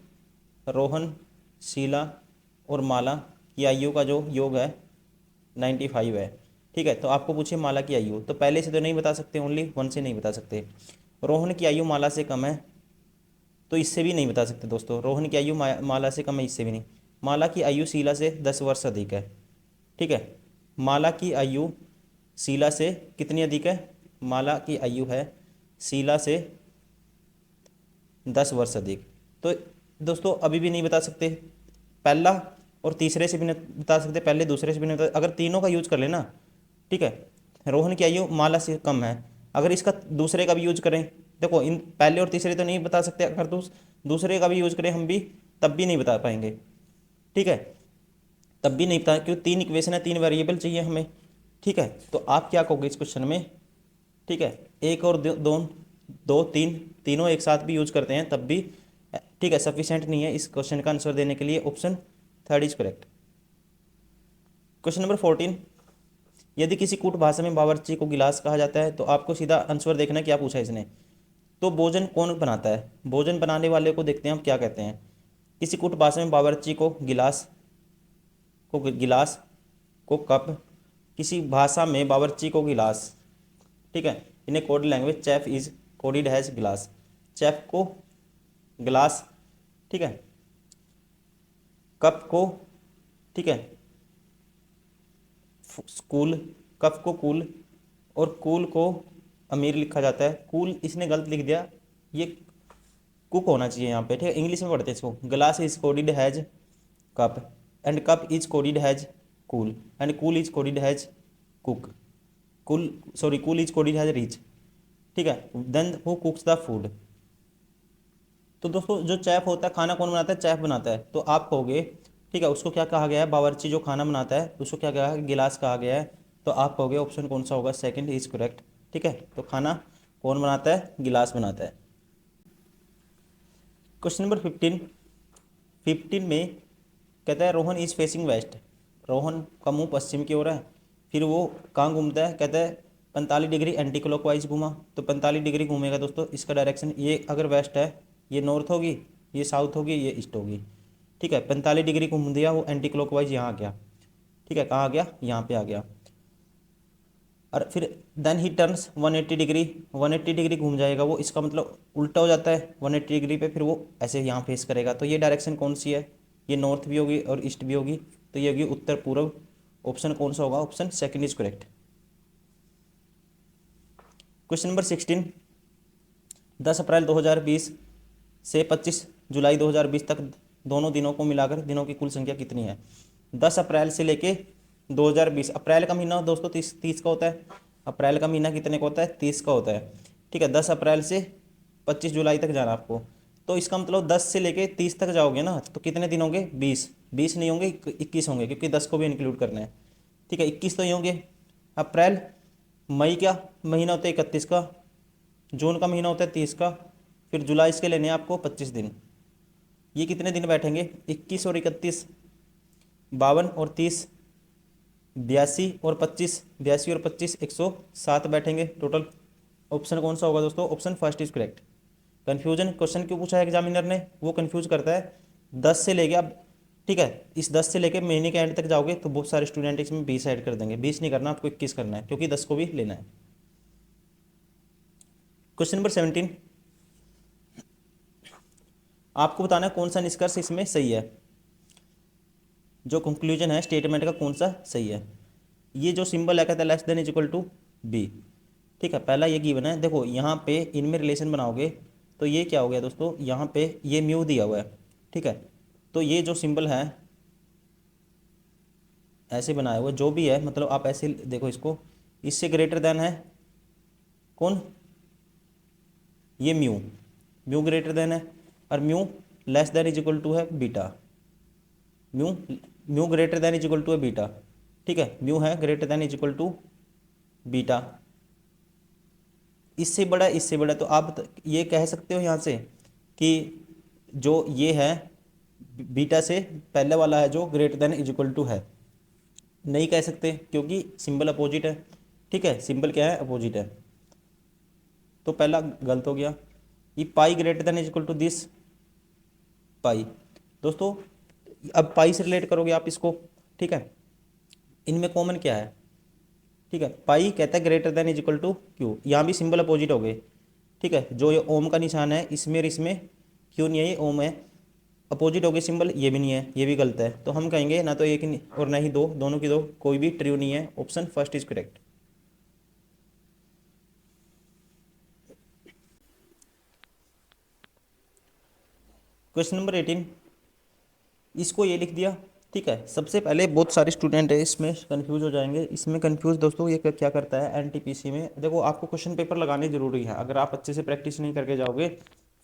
रोहन, शीला और माला की आयु का जो योग है 95 है, ठीक है। तो आपको पूछे माला की आयु, तो पहले से तो नहीं बता सकते, ओनली वन से नहीं बता सकते। रोहन की आयु माला से कम है, तो इससे भी नहीं बता सकते दोस्तों। रोहन की आयु माला से कम है, इससे भी नहीं। माला की आयु शीला से 10 वर्ष अधिक है, ठीक है। माला की आयु शीला से कितनी अधिक है? माला की आयु है शीला से 10 वर्ष अधिक। तो दोस्तों अभी भी नहीं बता सकते, पहला और तीसरे से भी नहीं बता सकते, पहले दूसरे से भी नहीं बता, अगर तीनों का यूज कर लेना, ठीक है। रोहन की आयु माला से कम है, अगर इसका दूसरे का भी यूज करें, देखो इन पहले और तीसरे तो नहीं बता सकते, अगर दूसरे का भी यूज करें हम भी, तब भी नहीं बता पाएंगे, ठीक है। तब भी नहीं बता, क्योंकि 3 इक्वेशन है, 3 वेरिएबल चाहिए हमें, ठीक है। तो आप क्या कहोगे इस क्वेश्चन में, ठीक है। एक और दो, दो तीन, तीनों एक साथ भी यूज करते हैं तब भी, ठीक है, सफिशिएंट नहीं है इस क्वेश्चन का आंसर देने के लिए। Option 3 is correct. Question number 14, यदि किसी कूट भाषा में बावर्ची को गिलास कहा जाता है तो आपको सीधा आंसर देखना है क्या पूछा है इसने। तो भोजन कौन बनाता है? भोजन बनाने वाले को देखते हैं हम क्या कहते हैं। किसी कूट भाषा में बावर्ची को गिलास को कप, किसी भाषा में बावर्ची को गिलास, ठीक है। In a code language chef is coded has glass, chef को गिलास, ठीक है। कप को, ठीक है, स्कूल, कप को कूल, और कूल को अमीर लिखा जाता है। कूल इसने गलत लिख दिया, ये कुक होना चाहिए यहाँ पे, ठीक है। इंग्लिश में पढ़ते हैं इसको, glass is coded has cup and cup is coded has cool and cool is coded has cook, cool is coded has rich, ठीक है। Then who cooks the food. तो दोस्तों जो चेफ होता है, खाना कौन बनाता है? चेफ बनाता है। तो आप कहोगे, ठीक है, उसको क्या कहा गया है? बावर्ची जो खाना बनाता है उसको क्या कहा है? गिलास कहा गया है। तो आप कहोगे ऑप्शन कौन सा होगा? सेकंड इज करेक्ट, ठीक है। तो खाना कौन बनाता है? गिलास बनाता है। क्वेश्चन नंबर 15 में कहता है Rohan is facing west, Rohan का मुंह पश्चिम की ओर है। फिर वो कहाँ घूमता है? कहता है 45 डिग्री एंटी क्लॉकवाइज घूमा। तो 45 डिग्री घूमेगा दोस्तों, इसका डायरेक्शन ये अगर वेस्ट है, ये नॉर्थ होगी, ये साउथ होगी, ये ईस्ट होगी, ठीक है। 45 डिग्री घूम दिया वो एंटी क्लॉकवाइज, यहाँ आ गया, ठीक है। कहाँ आ गया? यहाँ पे आ गया। और फिर then he turns 180 degree, 180 degree घूम जाएगा वो, इसका मतलब उल्टा हो जाता है 180 डिग्री पे, फिर वो ऐसे यहाँ फेस करेगा। तो ये डायरेक्शन कौन सी है? ये नॉर्थ भी होगी और ईस्ट भी होगी, तो ये होगी उत्तर पूर्व। ऑप्शन कौन सा होगा? Option second is correct. Question number 16, 10 अप्रैल 2020 से 25 जुलाई 2020 तक दोनों दिनों को मिलाकर दिनों की कुल संख्या कितनी है? 10 अप्रैल से लेके 2020, अप्रैल का महीना दोस्तों 30 का होता है। अप्रैल का महीना कितने का होता है? 30 का होता है, ठीक है। 10 अप्रैल से 25 जुलाई तक जाना आपको, तो इसका मतलब 10 से लेके 30 तक जाओगे ना, तो कितने दिन होंगे? 20 नहीं होंगे, 21 होंगे, क्योंकि 10 को भी इंक्लूड करना है, ठीक है। 21 तो ही होंगे। अप्रैल, मई का महीना होता है 31 का, जून का महीना होता है 30 का, फिर जुलाई इसके लेने हैं आपको 25 दिन। ये कितने दिन बैठेंगे? 21 और 31, 52 और 30, 82 और 25, 82 और 25, 107 बैठेंगे टोटल। ऑप्शन कौन सा होगा दोस्तों? Option first is correct. Confusion question क्यों पूछा है एग्जामिनर ने? वो कन्फ्यूज करता है 10 से लेके अब, ठीक है, इस 10 से लेके महीने के एंड तक जाओगे तो बहुत सारे स्टूडेंट इसमें 20 ऐड कर देंगे। 20 नहीं करना आपको, 21 करना है, क्योंकि 10 को भी लेना है। क्वेश्चन नंबर 17, आपको बताना है कौन सा निष्कर्ष इसमें सही है, जो कंक्लूजन है स्टेटमेंट का कौन सा सही है। ये जो सिंबल है कहता है less than is equal to B, ठीक है। पहला ये गिवन है, देखो यहाँ पे इनमें रिलेशन बनाओगे तो ये क्या हो गया दोस्तों? यहाँ पे ये म्यू दिया हुआ है, ठीक है। तो ये जो सिंबल है ऐसे बनाया हुआ जो भी है, मतलब आप ऐसे देखो इसको, इससे ग्रेटर देन है कौन? ये म्यू ग्रेटर देन है, और mu less than is equal to है beta. Mu greater than is equal to है बीटा, ठीक है। म्यू है greater than is equal to beta, इससे बड़ा, तो आप ये कह सकते हो यहाँ से कि जो ये है बीटा से पहले वाला है जो greater than is equal to है, नहीं कह सकते क्योंकि सिंबल अपोजिट है। ठीक है, सिंबल क्या है, अपोजिट है, तो पहला गलत हो गया। ये pi greater than is equal to this pi. दोस्तों अब पाई से रिलेट करोगे आप इसको। ठीक है, इनमें कॉमन क्या है, ठीक है, पाई कहता है greater than is equal to Q, यहाँ भी सिंबल अपोजिट हो गए। ठीक है, जो ये ओम का निशान है इसमें और इसमें क्यों नहीं है, ये ओम है, अपोजिट हो गए सिंबल, ये भी नहीं है, ये भी गलत है। तो हम कहेंगे ना तो एक और ना ही दो, दोनों की दो, कोई भी ट्रू नहीं है, option first is correct. Question number 18, इसको ये लिख दिया। ठीक है, सबसे पहले बहुत सारे स्टूडेंट है इसमें कंफ्यूज हो जाएंगे। इसमें कंफ्यूज दोस्तों ये क्या करता है एनटीपीसी में, देखो आपको क्वेश्चन पेपर लगाने जरूरी है, अगर आप अच्छे से प्रैक्टिस नहीं करके जाओगे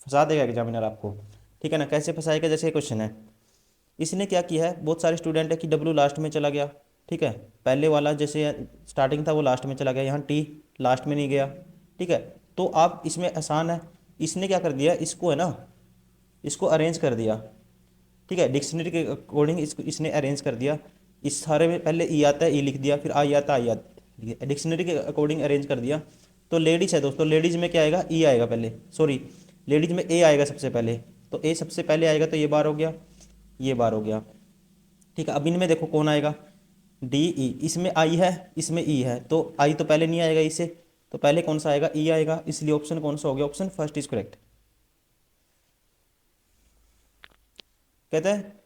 फंसा देगा एग्जामिनर आपको। ठीक है ना, कैसे फंसाएगा, जैसे क्वेश्चन है, इसने क्या किया है, बहुत सारे स्टूडेंट है कि डब्ल्यू लास्ट में चला गया। ठीक है, पहले वाला जैसे स्टार्टिंग था वो लास्ट में चला गया, यहाँ टी लास्ट में नहीं गया। ठीक है, तो आप इसमें आसान है, इसने क्या कर दिया, इसको है ना, इसको अरेंज कर दिया। ठीक है, डिक्शनरी के अकॉर्डिंग इसको इसने अरेंज कर दिया। इस सारे में पहले ई आता है, ई लिख दिया, फिर आई आता है, आई आता, डिक्शनरी के अकॉर्डिंग अरेंज कर दिया। तो लेडीज़ है दोस्तों, लेडीज़ में क्या आएगा, ई आएगा पहले, सॉरी लेडीज़ में ए आएगा सबसे पहले, तो ए सबसे पहले आएगा, तो ये बार हो गया, ये बार हो गया। ठीक है, अब इनमें देखो कौन आएगा, डी ई, इसमें आई है, इसमें ई है, तो आई तो पहले नहीं आएगा इसे, तो पहले कौन सा आएगा, ई आएगा, इसलिए ऑप्शन कौन सा हो गया, ऑप्शन फर्स्ट इज करेक्ट। कहता है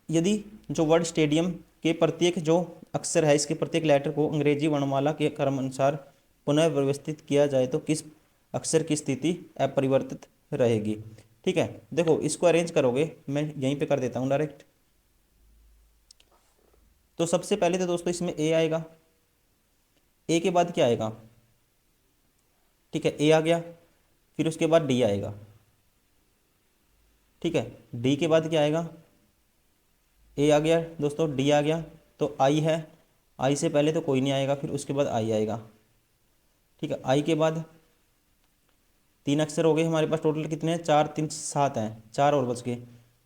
यदि जो वर्ड स्टेडियम के प्रत्येक जो अक्षर है, इसके प्रत्येक लेटर को अंग्रेजी वर्णमाला के क्रम अनुसार पुनः व्यवस्थित किया जाए तो किस अक्षर की स्थिति अपरिवर्तित रहेगी। ठीक है, देखो इसको अरेंज करोगे, मैं यहीं पे कर देता हूँ डायरेक्ट। तो सबसे पहले तो दोस्तों इसमें ए आएगा, ए के बाद क्या आएगा, ठीक है ए आ गया, फिर उसके बाद डी आएगा। ठीक है, डी के बाद क्या आएगा, ए आ गया दोस्तों, डी आ गया, तो आई है, आई से पहले तो कोई नहीं आएगा, फिर उसके बाद आई आएगा। ठीक है, आई के बाद तीन अक्षर हो गए हमारे पास, टोटल कितने हैं, चार, तीन सात हैं, चार और बच गए।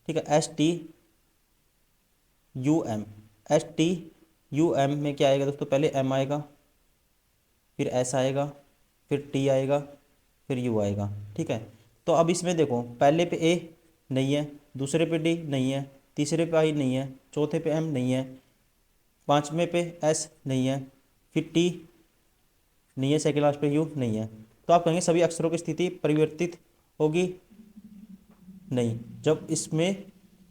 ठीक है, S T U M, S T U M में क्या आएगा दोस्तों, पहले एम आएगा, फिर एस आएगा, फिर टी आएगा, फिर यू आएगा। ठीक है, तो अब इसमें देखो पहले पे ए नहीं है, दूसरे पे डी नहीं है, तीसरे पे आई नहीं है, चौथे पे एम नहीं है, पाँचवें पे एस नहीं है, फिर टी नहीं है, सेकेंड लास्ट पे यू नहीं है। तो आप कहेंगे सभी अक्षरों की स्थिति परिवर्तित होगी, नहीं, जब इसमें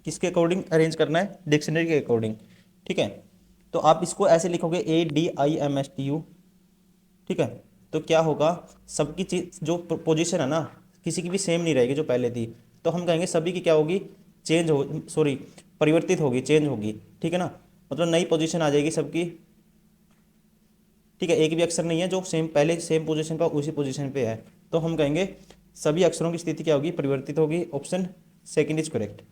किसके अकॉर्डिंग अरेंज करना है, डिक्शनरी के अकॉर्डिंग। ठीक है, तो आप इसको ऐसे लिखोगे A D I am S T you. ठीक है, तो क्या होगा, सबकी चीज जो पोजीशन है ना किसी की भी सेम नहीं रहेगी जो पहले थी, तो हम कहेंगे सभी की क्या होगी, चेंज हो, सॉरी परिवर्तित होगी, चेंज होगी। ठीक है ना, मतलब नई पोजीशन आ जाएगी सबकी। ठीक है, एक भी अक्षर नहीं है जो सेम पहले सेम पोजीशन पर उसी पोजीशन पे है, तो हम कहेंगे सभी अक्षरों की स्थिति क्या होगी, परिवर्तित होगी, option second is correct.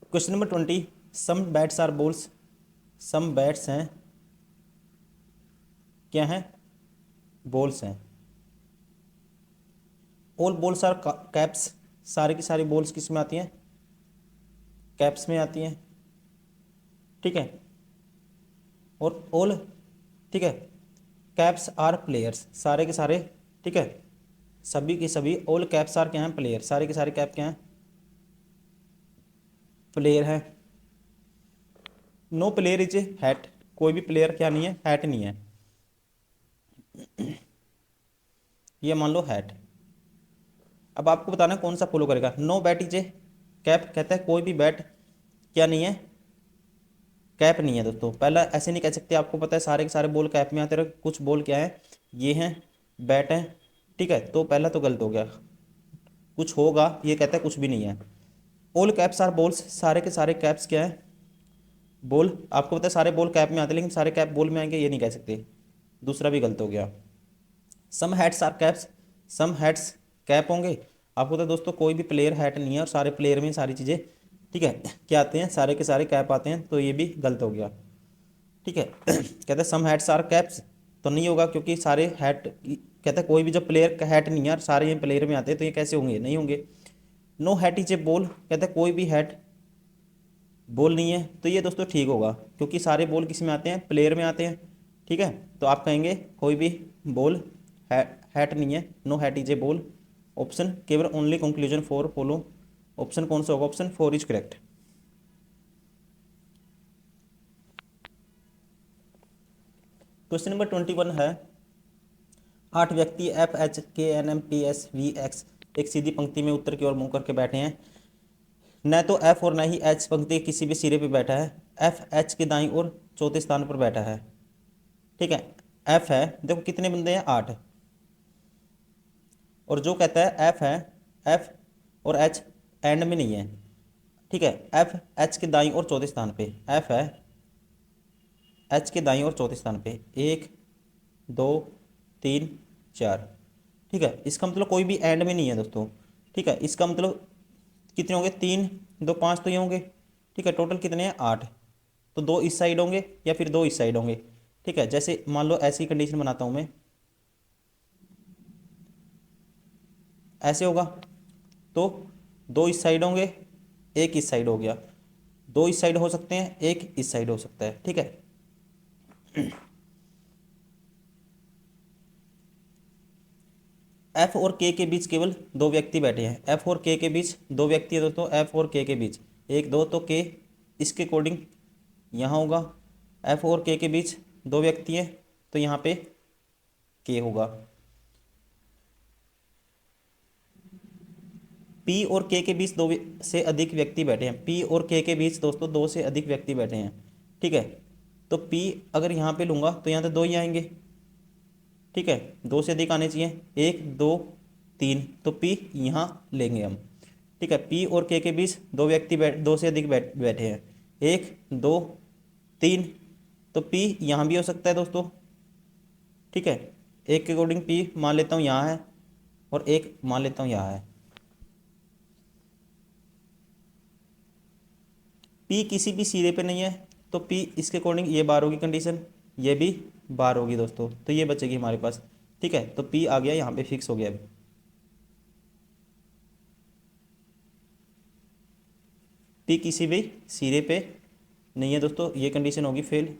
Question number 20, some bats are balls, some bats हैं, क्या हैं, बॉल्स हैं, ऑल बॉल्स आर कैप्स, सारे की सारी बॉल्स किस में आती हैं, कैप्स में आती हैं। ठीक है, और ऑल, ठीक है, कैप्स आर प्लेयर्स, सारे के सारे, ठीक है, सभी के सभी, ऑल कैप्स आर क्या हैं, प्लेयर, सारे के सारे कैप क्या हैं, प्लेयर है। नो प्लेयर इज हैट, कोई भी प्लेयर क्या नहीं है, हैट नहीं है, ये मान लो हैट। अब आपको बताना है कौन सा फॉलो करेगा, नो बैट इज कैप, कहता है कोई भी बैट क्या नहीं है, कैप नहीं है। दोस्तों पहला ऐसे नहीं कह सकते, आपको पता है सारे के सारे बॉल कैप में आते रहे, कुछ बॉल क्या है, ये हैं बैट हैं। ठीक है, तो पहला तो गलत हो गया, कुछ होगा, ये कहता है कुछ भी नहीं है। ऑल कैप्स आर बॉल्स, सारे के सारे कैप्स क्या है, बॉल। आपको पता है सारे बॉल कैप में आते हैं, लेकिन सारे कैप बॉल में आएंगे ये नहीं कह सकते, दूसरा भी गलत हो गया। Some hats are caps, some hats cap होंगे। आपको तो दोस्तों कोई भी प्लेयर हैट नहीं है, और सारे प्लेयर में सारी चीज़ें ठीक है, क्या आते हैं, सारे के सारे कैप आते हैं, तो ये भी गलत हो गया। ठीक है, कहते हैं सम हैट्स आर कैप्स, तो नहीं होगा क्योंकि सारे हैट, कहता है कोई भी जब प्लेयर का हैट नहीं है और सारे ये प्लेयर में आते हैं तो ये कैसे होंगे, नहीं होंगे। No hat is a ball, कहता है कोई भी हैट बॉल नहीं है, तो ये दोस्तों ठीक होगा क्योंकि सारे बॉल किस में आते हैं, प्लेयर में आते हैं। ठीक है, तो आप कहेंगे कोई भी बॉल हैट नहीं है, no hat is a ball. Option केवल only conclusion for follow, option कौन सा होगा, option 4 is correct. Question number 21 है, 8 व्यक्ति FHKNMPSVX एक सीधी पंक्ति में उत्तर की ओर मुंह करके बैठे हैं। न तो F और न ही H पंक्ति के किसी भी सिरे पे बैठा है। F H के दाईं ओर चौथे स्थान पर बैठा है। ठीक है, F है, देखो कितने बंदे हैं, 8, और जो कहता है F है, F और H एंड में नहीं है। ठीक है, F H के दाईं ओर चौथे स्थान पे, F है H के दाईं ओर चौथे स्थान पे, 1 2 3 4। ठीक है, इसका मतलब कोई भी एंड में नहीं है दोस्तों। ठीक है, इसका मतलब कितने होंगे, 3 2 5 तो ये होंगे। ठीक है, टोटल कितने हैं, 8, तो 2 इस साइड होंगे या फिर 2 इस साइड होंगे। ठीक है, जैसे मान लो ऐसी कंडीशन बनाता हूँ मैं, ऐसे होगा तो 2 इस साइड होंगे, 1 इस साइड हो गया, 2 इस साइड हो सकते हैं, 1 इस साइड हो सकता है। ठीक है, एफ और के बीच केवल 2 व्यक्ति बैठे हैं। एफ और के बीच 2 व्यक्ति है दोस्तों, एफ और के बीच 1 2, तो के इसके अकॉर्डिंग यहाँ होगा। एफ और के बीच 2 व्यक्ति हैं तो यहाँ पे के होगा। पी और के बीच 2 से अधिक व्यक्ति बैठे हैं। पी और के बीच दोस्तों 2 से अधिक व्यक्ति बैठे हैं। ठीक है, तो पी अगर यहाँ पे लूँगा तो यहाँ तो 2 ही आएंगे। ठीक है, 2 से अधिक आने चाहिए, 1 2 3, तो पी यहाँ लेंगे हम। ठीक है, पी और के बीच 2 व्यक्ति 2 से अधिक बैठे हैं, 1 2 3, तो पी यहाँ भी हो सकता है दोस्तों। ठीक है, एक के अकॉर्डिंग पी मान लेता हूँ यहाँ है और एक मान लेता हूँ यहाँ है। पी किसी भी सिरे पे नहीं है तो पी इसके अकॉर्डिंग ये बार होगी कंडीशन, ये भी बार होगी दोस्तों, तो ये बचेगी हमारे पास। ठीक है, तो पी आ गया यहाँ पे, फिक्स हो गया अभी। पी किसी भी सिरे पे नहीं है दोस्तों, ये कंडीशन होगी फेल।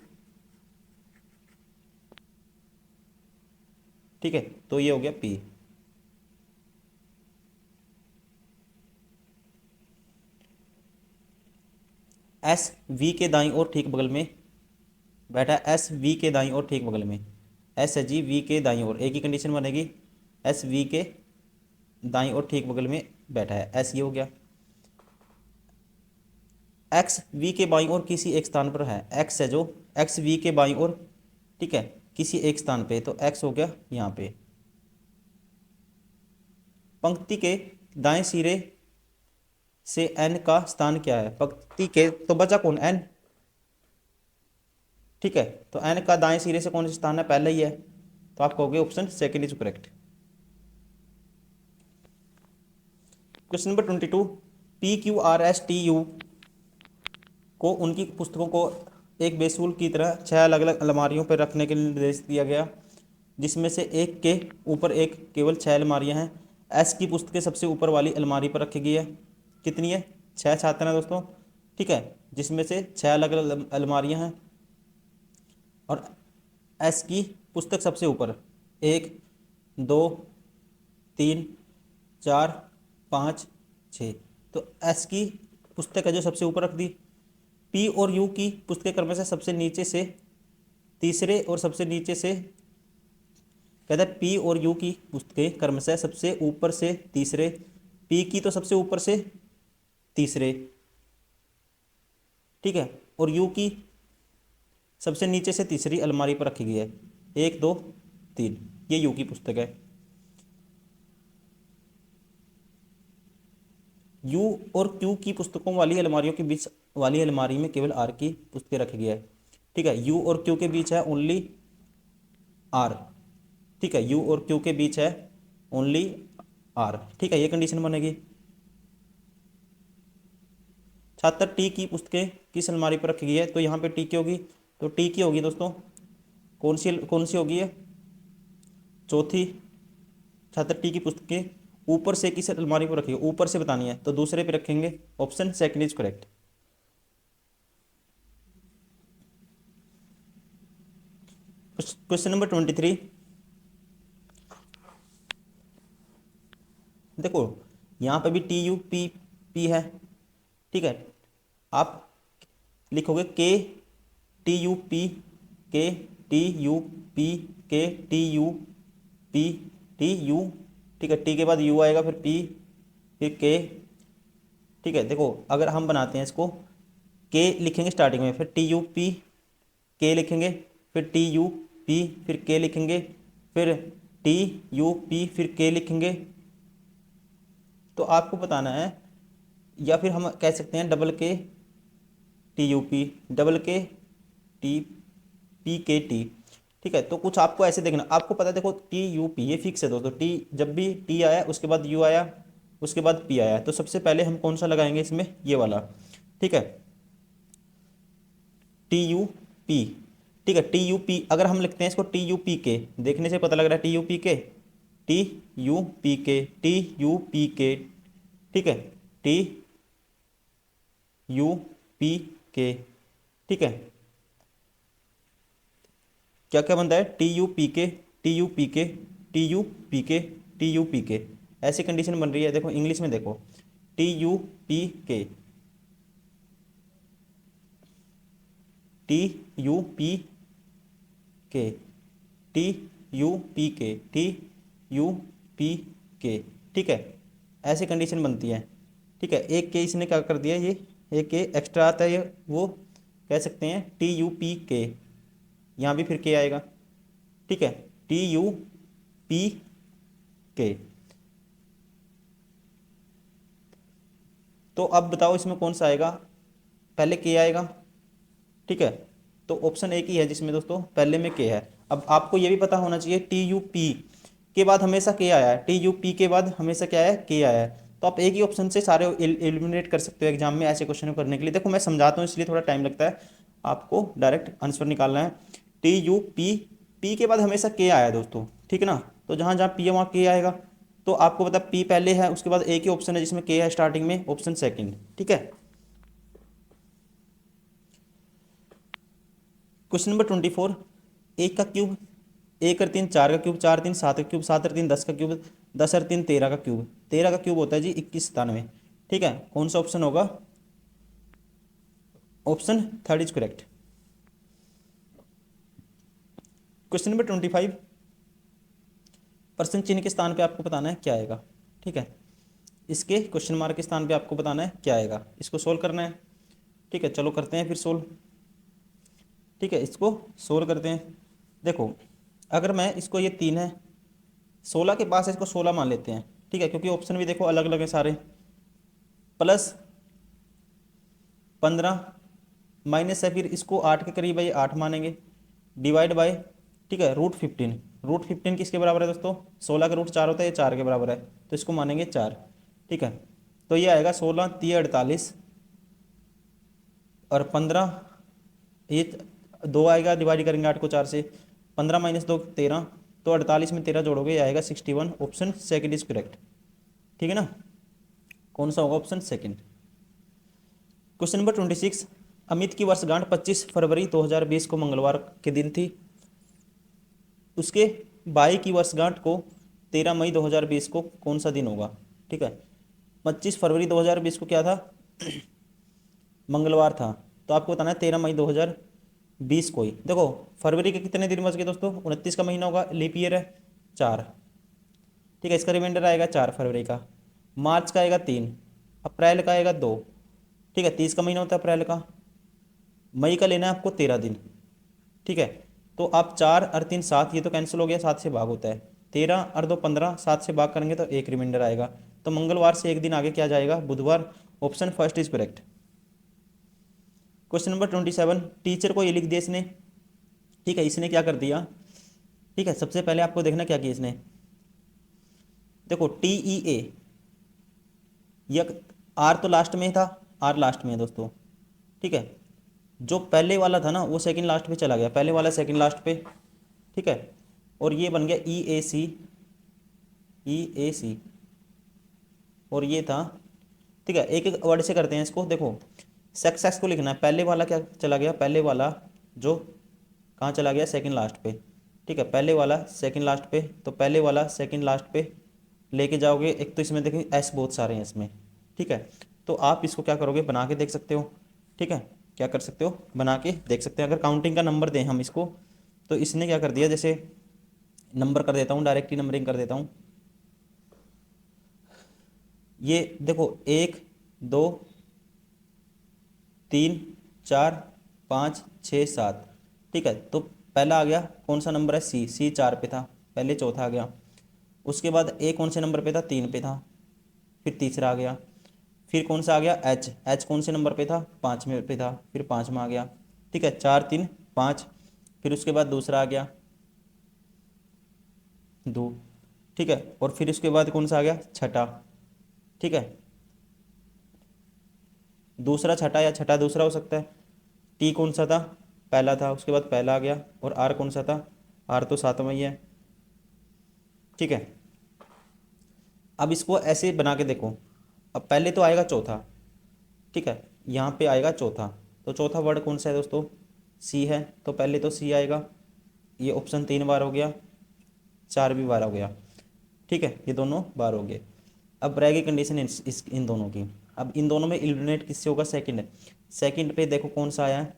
ठीक है, तो ये हो गया पी। एस वी के दाईं ओर ठीक बगल में बैठा है। एस वी के दाईं ओर ठीक बगल में, एस है जी वी के दाईं ओर, एक ही कंडीशन बनेगी, एस वी के दाईं ओर ठीक बगल में बैठा है, एस ये हो गया। एक्स वी के बाईं ओर किसी एक स्थान पर है। एक्स है जो, एक्स वी के बाईं ओर, ठीक है, किसी एक स्थान पे, तो एक्स हो गया यहाँ पे। पंक्ति के दाएं सिरे से एन का स्थान क्या है, पंक्ति के, तो बचा कौन, एन। ठीक है, तो एन का दाएं सिरे से कौन सा स्थान है, पहले ही है, तो आप कहोगे option second is correct. Question number 22, PQRSTU को उनकी पुस्तकों को एक बेसुल की तरह 6 अलग अलग अलमारियों पर रखने के लिए निर्देश दिया गया, जिसमें से एक के ऊपर एक केवल 6 अलमारियां हैं। एस की पुस्तकें सबसे ऊपर वाली अलमारी पर रखी गई है। कितनी है, 6 छात्र हैं दोस्तों। ठीक है, जिसमें से 6 अलग अलग अलमारियां हैं और एस की पुस्तक सबसे ऊपर, 1 2 3 4 5 6, तो एस की पुस्तक है जो सबसे ऊपर रख दी। पी और यू की पुस्तकें क्रम से सबसे नीचे से तीसरे और सबसे नीचे से, कहता है पी और यू की पुस्तकें क्रम से सबसे ऊपर से तीसरे, पी की तो सबसे ऊपर से तीसरे, ठीक है, और यू की सबसे नीचे से तीसरी अलमारी पर रखी गई है, 1 2 3, ये यू की पुस्तक है। यू और क्यू की पुस्तकों वाली अलमारियों के बीच वाली अलमारी में केवल आर की पुस्तकें रखी गई है। ठीक है, यू और क्यू के बीच है ओनली आर। ठीक है, यू और क्यू के बीच है ओनली आर। ठीक है, ये कंडीशन बनेगी। छात्र टी की पुस्तकें किस अलमारी पर रखी गई है, तो यहाँ पे टी की होगी, तो टी की होगी दोस्तों कौन सी होगी है, चौथी। छात्र टी की पुस्तकें ऊपर से किस अलमारी पर रखी है, ऊपर से बतानी है तो दूसरे पे रखेंगे, option second is correct. Question number 23, देखो यहाँ पे भी टी यू पी पी है, ठीक है। आप लिखोगे के टी यू पी के टी यू पी के T U P T U, ठीक है। टी के बाद यू आएगा, फिर पी, फिर के, ठीक है। देखो अगर हम बनाते हैं इसको, के लिखेंगे स्टार्टिंग में, फिर टी यू पी के लिखेंगे, फिर टी यू पी फिर के लिखेंगे, फिर टी यू पी फिर के लिखेंगे। तो आपको बताना है, या फिर हम कह सकते हैं डबल के टी यू पी, डबल के टी पी के टी, ठीक है। तो कुछ आपको ऐसे देखना, आपको पता है देखो टी यू पी ये फिक्स है दोस्तों, टी जब भी टी आया उसके बाद यू आया उसके बाद पी आया, तो सबसे पहले हम कौन सा लगाएंगे इसमें, ये वाला, ठीक है, टी यू पी, ठीक है। टी यू पी अगर हम लिखते हैं इसको टी यू पी के, देखने से पता लग रहा है टी यू पी के, टी यू पी के, टी यू पी के, ठीक है, टी यू पी के, ठीक है। क्या क्या बनता है, टी यू पी के, टी यू पी के, टी यू पी के, टी यू पी के, ऐसी कंडीशन बन रही है। देखो इंग्लिश में देखो, टी यू पी के, टी यू पी के, टी यू पी के, टी यू पी के, ठीक है। ऐसी कंडीशन बनती है, ठीक है। एक के इसने क्या कर दिया, ये एक के एक्स्ट्रा आता है, ये वो कह सकते हैं टी यू पी के, यहाँ भी फिर के आएगा, ठीक है, टी यू पी के। तो अब बताओ इसमें कौन सा आएगा, पहले के आएगा, ठीक है। तो ऑप्शन एक ही है जिसमें दोस्तों पहले में के है। अब आपको ये भी पता होना चाहिए टी यू पी के बाद हमेशा के आया है, टी यू पी के बाद हमेशा क्या है, के आया है। तो आप एक ही ऑप्शन से सारे एलिमिनेट कर सकते हो एग्जाम में ऐसे क्वेश्चन करने के लिए। देखो मैं समझाता हूँ इसलिए थोड़ा टाइम लगता है, आपको डायरेक्ट आंसर निकालना है। टी यू पी, पी के बाद हमेशा के आया है दोस्तों, ठीक है ना। तो जहाँ जहाँ पी है वहाँ के आएगा। तो आपको पता पी पहले है, उसके बाद एक ही ऑप्शन है जिसमें के है स्टार्टिंग में, ऑप्शन सेकंड, ठीक है। क्वेश्चन नंबर 24, एक का क्यूब, एक और तीन चार का क्यूब, चार तीन सात का क्यूब, सात और तीन 10 का क्यूब, 10 और तीन 13 का क्यूब, 13 का क्यूब होता है जी 2197, ठीक है। कौन सा ऑप्शन होगा, option third is correct. Question number 25, प्रश्न चिन्ह के स्थान पे आपको बताना है क्या आएगा, ठीक है। इसके क्वेश्चन मार्क के स्थान पे आपको बताना है क्या आएगा, इसको सोल्व करना है, ठीक है। चलो करते हैं फिर सोल्व, ठीक है, इसको सोल्व करते हैं। देखो अगर मैं इसको, ये 3 है, 16 के पास है, इसको 16 मान लेते हैं, ठीक है, क्योंकि ऑप्शन भी देखो अलग अलग है सारे, प्लस 15 माइनस है, फिर इसको 8 के करीब है, ये 8 मानेंगे, डिवाइड बाय, ठीक है, √15, √15 किसके बराबर है दोस्तों, 16 का रूट 4 होता है, ये 4 के बराबर है, तो इसको मानेंगे 4, ठीक है। तो ये आएगा 16 3 48 और 15, ये 2 आएगा, डिवाइड करेंगे 8 को 4 से, 15 माइनस 2 13, तो 48 में 13 जोड़ोगे ये आएगा 61, ऑप्शन सेकंड इज करेक्ट, ठीक है ना। कौन सा होगा, option second. Question number 26, Amit की वर्षगांठ 25 फरवरी 2020 को मंगलवार के दिन थी, उसके भाई की वर्षगांठ को 13 मई 2020 को कौन सा दिन होगा, ठीक है। 25 फरवरी 2020 को क्या था, मंगलवार था, तो आपको बताना है 13 मई 2020 को ही। देखो फरवरी के कितने दिन बच गए दोस्तों, 29 का महीना होगा, लीप ईयर है 4, ठीक है। इसका रिमाइंडर आएगा 4 फरवरी का, मार्च का आएगा 3, अप्रैल का आएगा 2, ठीक है, 30 का महीना होता है अप्रैल का, मई का लेना है आपको 13 दिन, ठीक है। तो आप 4 और 3 7, ये तो कैंसिल हो गया, 7 से भाग होता है, 13 और 2 15, 7 से भाग करेंगे तो एक रिमाइंडर आएगा, तो मंगलवार से एक दिन आगे क्या जाएगा, बुधवार, option first is correct. Question number 27, teacher को ये लिख दिया इसने, ठीक है, इसने क्या कर दिया, ठीक है। सबसे पहले आपको देखना क्या किया इसने, देखो TEA, यह आर तो लास्ट में था, आर लास्ट में है दोस्तों, ठीक है। जो पहले वाला था ना वो सेकंड लास्ट पे चला गया, पहले वाला सेकंड लास्ट पे, ठीक है। और ये बन गया ई ए सी, ई ए सी, और ये था, ठीक है। एक एक वर्ड से करते हैं इसको, देखो सक्सेस को लिखना है, पहले वाला क्या चला गया, पहले वाला जो कहाँ चला गया, सेकंड लास्ट पे, ठीक है। पहले वाला सेकंड लास्ट पे, तो पहले वाला सेकंड लास्ट पे लेके जाओगे। एक तो इसमें देखिए एस बहुत सारे हैं इसमें, ठीक है। तो आप इसको क्या करोगे, बना के देख सकते हो, ठीक है। क्या कर सकते हो, बना के देख सकते हैं। अगर काउंटिंग का नंबर दें हम इसको, तो इसने क्या कर दिया, जैसे नंबर कर देता हूँ, डायरेक्टली नंबरिंग कर देता हूँ। ये देखो 1 2 3 4 5 6 7, ठीक है। तो पहला आ गया कौन सा नंबर है, सी, सी 4 पे था, पहले चौथा आ गया। उसके बाद ए कौन से नंबर पे था, 3 पे था, फिर तीसरा आ गया। फिर कौन सा आ गया, एच, एच कौन से नंबर पे था, 5वें पे था, फिर 5वां आ गया, ठीक है। 4 3 5। फिर उसके बाद दूसरा आ गया 2, ठीक है। और फिर उसके बाद कौन सा आ गया, छठा, ठीक है। दूसरा छठा या छठा दूसरा हो सकता है। टी कौन सा था, पहला था, उसके बाद पहला आ गया। और आर कौन सा था, आर तो 7वां ही है, ठीक है। अब इसको ऐसे बना के देखो, अब पहले तो आएगा चौथा, ठीक है। यहाँ पे आएगा चौथा, तो चौथा वर्ड कौन सा है दोस्तों, सी है, तो पहले तो सी आएगा। ये ऑप्शन 3 बार हो गया, 4 भी बार हो गया, ठीक है। ये दोनों बार हो गए। अब रहेगी कंडीशन इन दोनों की। अब इन दोनों में इलिमिनेट किससे होगा, सेकंड है। सेकंड पे देखो कौन सा आया है,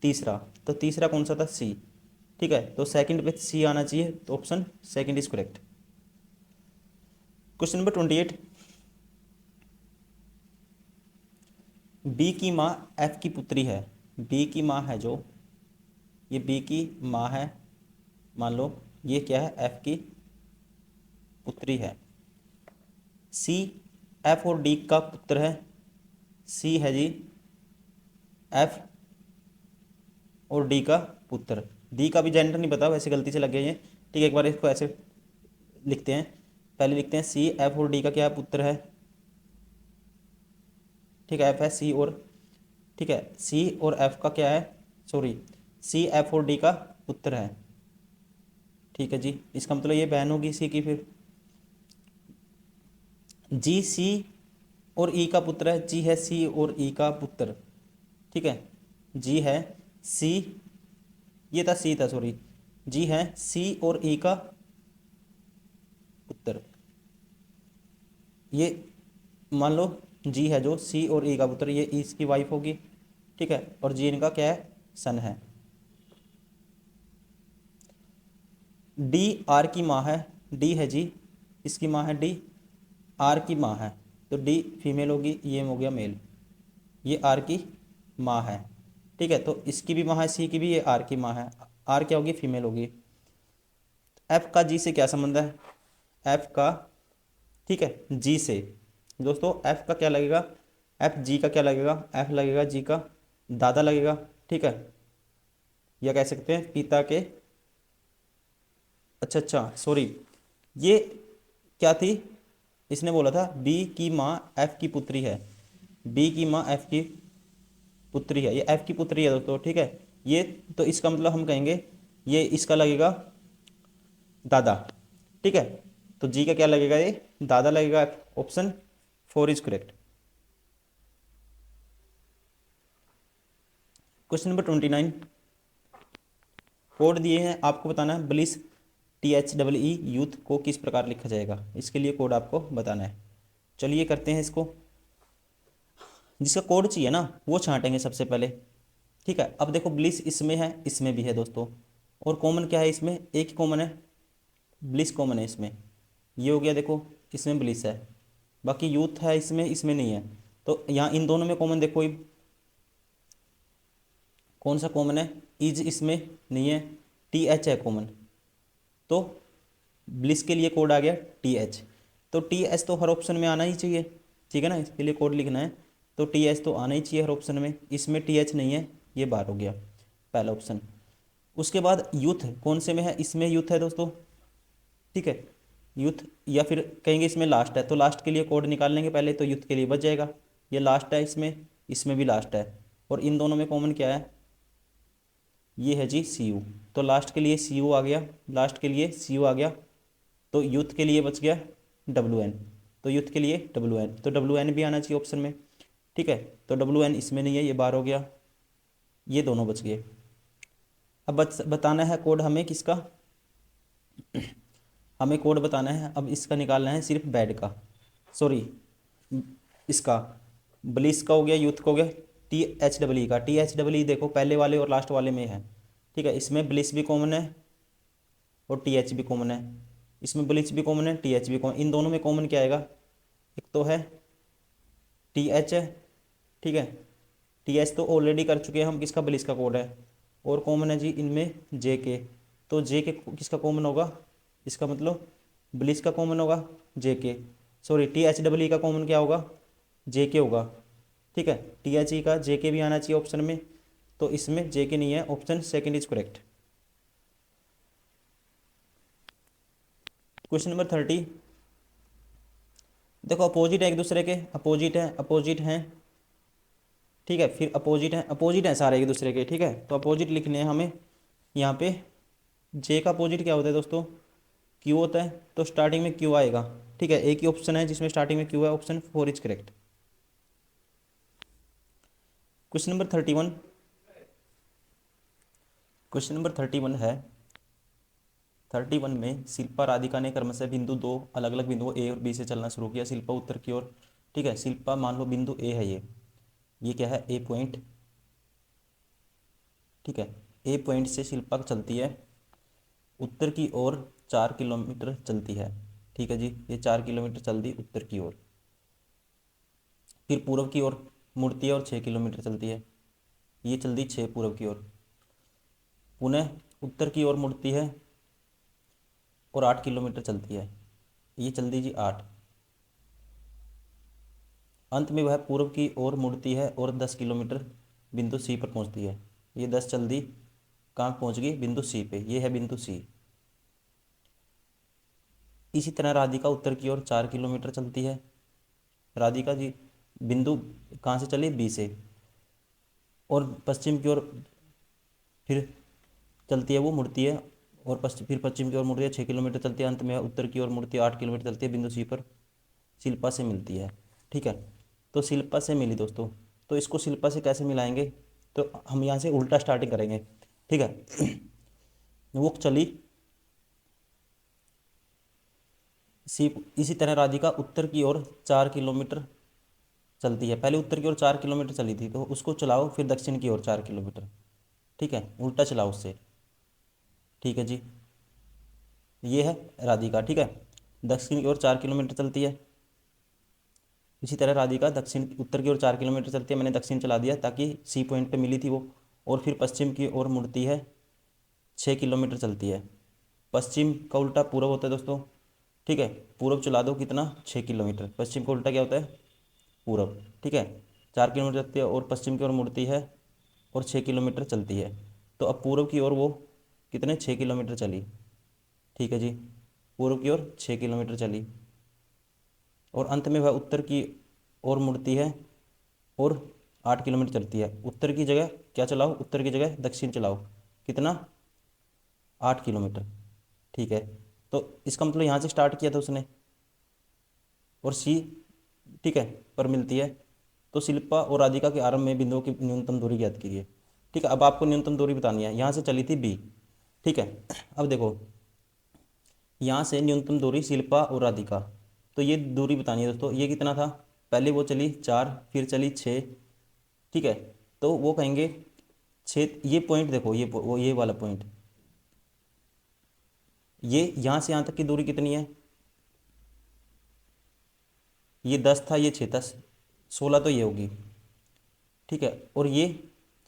तीसरा, तो तीसरा कौन सा था, सी, ठीक है। तो सेकंड पे सी आना चाहिए, तो option second is correct. Question number 28, B की माँ एफ की पुत्री है। बी की माँ है जो, ये बी की माँ है, मान लो ये क्या है, एफ की पुत्री है। सी एफ और डी का पुत्र है, सी है जी एफ और डी का पुत्र। डी का भी जेंडर नहीं पता, वैसे गलती से लग गए ये, ठीक है। एक बार इसको ऐसे लिखते हैं, पहले लिखते हैं सी एफ और डी का क्या पुत्र है, ठीक है। एफ है सी और, ठीक है, सी और एफ का क्या है, सॉरी, सी एफ और डी का पुत्र है, ठीक है जी। इसका मतलब ये बहन होगी सी की। फिर जी सी और ई का पुत्र है, जी है सी और ई का पुत्र, ठीक है। जी है सी, ये था सी था, सॉरी, जी है सी और ई का पुत्र। ये मान लो जी है जो सी और ई का पुत्र, ये ई इसकी वाइफ होगी, ठीक है। और जी इनका क्या है, सन है। डी आर की माँ है, डी है जी इसकी माँ है, डी आर की माँ है, तो डी फीमेल होगी, ये हो गया मेल, ये आर की माँ है, ठीक है। तो इसकी भी माँ है सी की भी, ये आर की माँ है, आर क्या होगी, फीमेल होगी। एफ का जी से क्या संबंध है, एफ का, ठीक है, जी से। दोस्तों एफ का क्या लगेगा, एफ जी का क्या लगेगा, एफ लगेगा जी का दादा लगेगा, ठीक है। या कह सकते हैं पिता के, अच्छा अच्छा सॉरी, ये क्या थी, इसने बोला था बी की माँ एफ की पुत्री है, बी की माँ एफ की पुत्री है, ये एफ की पुत्री है दोस्तों, ठीक है। ये तो इसका मतलब हम कहेंगे ये इसका लगेगा दादा, ठीक है। तो जी का क्या लगेगा, ये दादा लगेगा, option 4 is correct. Question number 29, code दिए हैं, आपको बताना है ब्लिस THEE यूथ को किस प्रकार लिखा जाएगा, इसके लिए कोड आपको बताना है। चलिए करते हैं इसको। जिसका कोड चाहिए ना वो छांटेंगे सबसे पहले, ठीक है। अब देखो ब्लिस इसमें है, इसमें भी है दोस्तों, और कॉमन क्या है इसमें, एक ही कॉमन है, ब्लिस कॉमन है इसमें, ये हो गया देखो, इसमें ब्लिस है, बाकी यूथ है इसमें, इसमें नहीं है। तो यहाँ इन दोनों में कॉमन देखो, कौन सा कॉमन है, इज इसमें नहीं है, TH है कॉमन, तो ब्लिस के लिए कोड आ गया TH। तो TH तो हर ऑप्शन में आना ही चाहिए, ठीक है ना, इसके लिए कोड लिखना है, तो TH तो आना ही चाहिए हर ऑप्शन में, इसमें TH नहीं है, ये बार हो गया पहला ऑप्शन। उसके बाद यूथ कौन से में है, इसमें यूथ है दोस्तों, ठीक है, यूथ, या फिर कहेंगे इसमें लास्ट है, तो लास्ट के लिए कोड निकाल लेंगे पहले, तो यूथ के लिए बच जाएगा ये लास्ट है इसमें, इसमें भी लास्ट है, और इन दोनों में कॉमन क्या है, ये है जी सी यू। तो लास्ट के लिए सी यू आ गया, लास्ट के लिए सी यू आ गया, तो यूथ के लिए बच गया डब्ल्यू एन। तो यूथ के लिए डब्ल्यू एन, तो डब्ल्यू एन भी आना चाहिए ऑप्शन में। ठीक है, तो डब्ल्यू एन इसमें नहीं है, ये बार हो गया, ये दोनों बच गए। अब बताना है कोड हमें किसका, हमें कोड बताना है। अब इसका निकालना है सिर्फ बेड का, सॉरी इसका ब्लिस का हो गया, यूथ का हो गया, टी एच डब्ल्यू का। टी एच डब्ल्यू देखो पहले वाले और लास्ट वाले में है। ठीक है, इसमें ब्लिस भी कॉमन है और टी एच भी कॉमन है, इसमें ब्लिस भी कॉमन है, टी एच भी कॉमन। इन दोनों में कॉमन क्या आएगा, एक तो है टी एच है। ठीक है, टी एच तो ऑलरेडी कर चुके हैं हम, किसका ब्लिस का कोड है। और कॉमन है जी इनमें जे के, तो जे के किसका कॉमन होगा, इसका मतलब ब्लिस का कॉमन होगा जे के, सॉरी टी एच डब्ल्यू का कॉमन क्या होगा, जे के होगा। ठीक है, टी एच ई का जे के भी आना चाहिए ऑप्शन में, तो इसमें जे के नहीं है, option second is correct. Question number 30, देखो अपोजिट है एक दूसरे के, अपोजिट है, अपोजिट हैं। ठीक है, फिर अपोजिट हैं सारे एक दूसरे के। ठीक है, तो अपोजिट लिखने हैं हमें। यहाँ पे जे का अपोजिट क्या होता है दोस्तों, क्यू होता है, तो स्टार्टिंग में क्यू आएगा। ठीक है, एक ही ऑप्शन है जिसमें स्टार्टिंग में क्यू है, option 4 is correct. Question number 31, question number 31 है, 31 में शिल्पा राधिका ने क्रमशः बिंदु दो अलग अलग बिंदुओं ए और बी से चलना शुरू किया। शिल्पा उत्तर की ओर, ठीक है, शिल्पा मान लो बिंदु ए है, ये क्या है, ए पॉइंट। ठीक है, ए पॉइंट से शिल्पा चलती है उत्तर की ओर 4 किलोमीटर चलती है। ठीक है जी, ये 4 किलोमीटर चल दी उत्तर की ओर, फिर पूर्व की ओर मुड़ती है और 6 किलोमीटर चलती है, ये चल दी 6 पूर्व की ओर, पुनः उत्तर की ओर मुड़ती है और 8 किलोमीटर चलती है, ये चल दी जी 8। अंत में वह पूर्व की ओर मुड़ती है और 10 किलोमीटर बिंदु सी पर पहुंचती है, ये 10 चल दी, कहाँ पहुंच गई, बिंदु सी पे, ये है बिंदु सी। इसी तरह राधिका उत्तर की ओर 4 किलोमीटर चलती है। राधिका जी बिंदु कहाँ से चली, बी से, और पश्चिम की ओर फिर चलती है, वो मुड़ती है, और फिर पश्चिम की ओर मुड़ती है, 6 किलोमीटर चलती है, अंत में उत्तर की ओर मुड़ती है, 8 किलोमीटर चलती है, बिंदु सी पर शिल्पा से मिलती है। ठीक है, तो शिल्पा से मिली दोस्तों, तो इसको शिल्पा से कैसे मिलाएंगे, तो हम यहाँ से उल्टा स्टार्टिंग करेंगे। ठीक है, वो चली सी, इसी तरह राधिका उत्तर की ओर 4 किलोमीटर चलती है, पहले उत्तर की ओर 4 किलोमीटर चली थी, तो उसको चलाओ फिर दक्षिण की ओर 4 किलोमीटर। ठीक है, उल्टा चलाओ उससे। ठीक है जी, ये है राधिका। ठीक है, दक्षिण की ओर 4 किलोमीटर चलती है, इसी तरह राधिका दक्षिण उत्तर की ओर 4 किलोमीटर चलती है, मैंने दक्षिण चला दिया ताकि सी पॉइंट पे मिली थी वो, और फिर पश्चिम की ओर मुड़ती है, 6 किलोमीटर चलती है। पश्चिम का उल्टा पूर्व होता है दोस्तों। ठीक है, पूर्व चला दो कितना, 6 किलोमीटर, पश्चिम का उल्टा क्या होता है, पूर्व। ठीक है, 4 किलोमीटर चलती है और पश्चिम की ओर मुड़ती है और 6 किलोमीटर चलती है, तो अब पूर्व की ओर वो कितने, 6 किलोमीटर चली। ठीक है जी, पूर्व की ओर 6 किलोमीटर चली, और अंत में वह उत्तर की ओर मुड़ती है और 8 किलोमीटर चलती है। उत्तर की जगह क्या चलाओ, उत्तर की जगह दक्षिण चलाओ, कितना, 8 किलोमीटर। ठीक है, तो इसका मतलब यहाँ से स्टार्ट किया था उसने, और सी, ठीक है, पर मिलती है, तो शिल्पा और राधिका के आरंभ में बिंदुओं की न्यूनतम दूरी ज्ञात कीजिए। ठीक है, अब आपको न्यूनतम दूरी बतानी है, यहाँ से चली थी बी। ठीक है, अब देखो यहाँ से न्यूनतम दूरी शिल्पा और राधिका, तो ये दूरी बतानी है दोस्तों, ये कितना था, पहले वो चली 4, फिर चली 6। ठीक है, तो वो कहेंगे 6, ये पॉइंट देखो, ये वाला पॉइंट, ये यहाँ से यहाँ तक की दूरी कितनी है, ये 10 था, ये 6 था, 16 तो ये होगी। ठीक है, और ये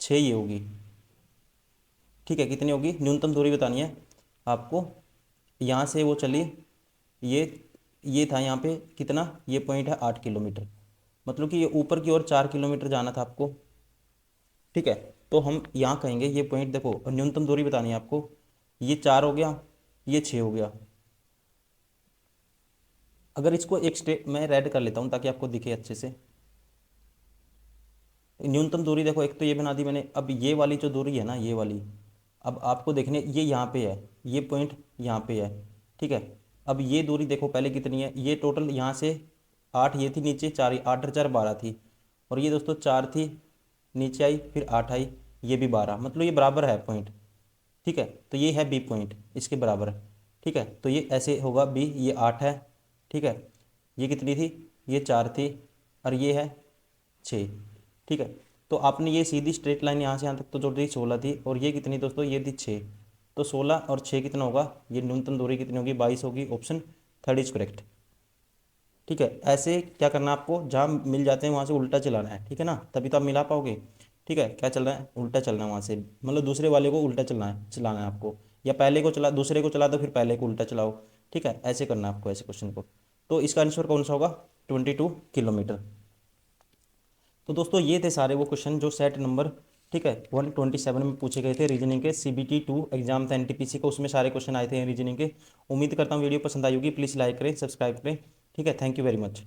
6 ये होगी। ठीक है, कितनी होगी, न्यूनतम दूरी बतानी है आपको। यहाँ से वो चली, ये ये था यहाँ पे कितना, ये पॉइंट है 8 किलोमीटर, मतलब कि ये ऊपर की ओर 4 किलोमीटर जाना था आपको। ठीक है, तो हम यहाँ कहेंगे ये पॉइंट देखो, और न्यूनतम दूरी बतानी है आपको, ये 4 हो गया, ये 6 हो गया। अगर इसको एक स्टेप मैं रेड कर लेता हूँ ताकि आपको दिखे अच्छे से, न्यूनतम दूरी देखो, एक तो ये बना दी मैंने। अब ये वाली जो दूरी है ना, ये वाली, अब आपको देखने, ये यहाँ पे है, ये पॉइंट यहाँ पे है, ठीक है। अब ये दूरी देखो पहले कितनी है, ये टोटल यहाँ से 8 ये थी, नीचे 4, 8 और 4 12 थी, और ये दोस्तों 4 थी, नीचे आई, फिर 8 आई, ये भी 12, मतलब ये बराबर है पॉइंट, ठीक है। तो ये है बी पॉइंट, इसके बराबर है, ठीक है। तो ये ऐसे होगा बी, ये 8 है, ठीक है। ये कितनी थी, ये 4 थी, और ये है 6, ठीक है। तो आपने ये सीधी स्ट्रेट लाइन यहाँ से यहाँ तक तो जोड़ दी, 16 थी, और ये कितनी दोस्तों, ये थी 6। तो 16 और 6 कितना होगा, ये न्यूनतम दूरी कितनी होगी, 22 होगी। ऑप्शन थर्ड इज करेक्ट, ठीक है। ऐसे क्या करना है आपको, जहाँ मिल जाते हैं वहाँ से उल्टा चलाना है, ठीक है ना, तभी तो आप मिला पाओगे, ठीक है। क्या चल रहा है, उल्टा चलना है वहाँ से, मतलब दूसरे वाले को उल्टा चलाना है आपको, या पहले को चला, दूसरे को चला दो फिर पहले को उल्टा चलाओ, ठीक है। ऐसे करना है आपको ऐसे क्वेश्चन को। तो इसका आंसर कौन सा होगा, 22 किलोमीटर। तो दोस्तों ये थे सारे वो क्वेश्चन जो सेट नंबर, ठीक है, 127 में पूछे गए थे रीजनिंग के। CBT 2 एग्जाम था एनटीपीसी का, उसमें सारे क्वेश्चन आए थे रीजनिंग के। उम्मीद करता हूँ वीडियो पसंद आई होगी। प्लीज़ लाइक करें, सब्सक्राइब करें, ठीक है। Thank you very much.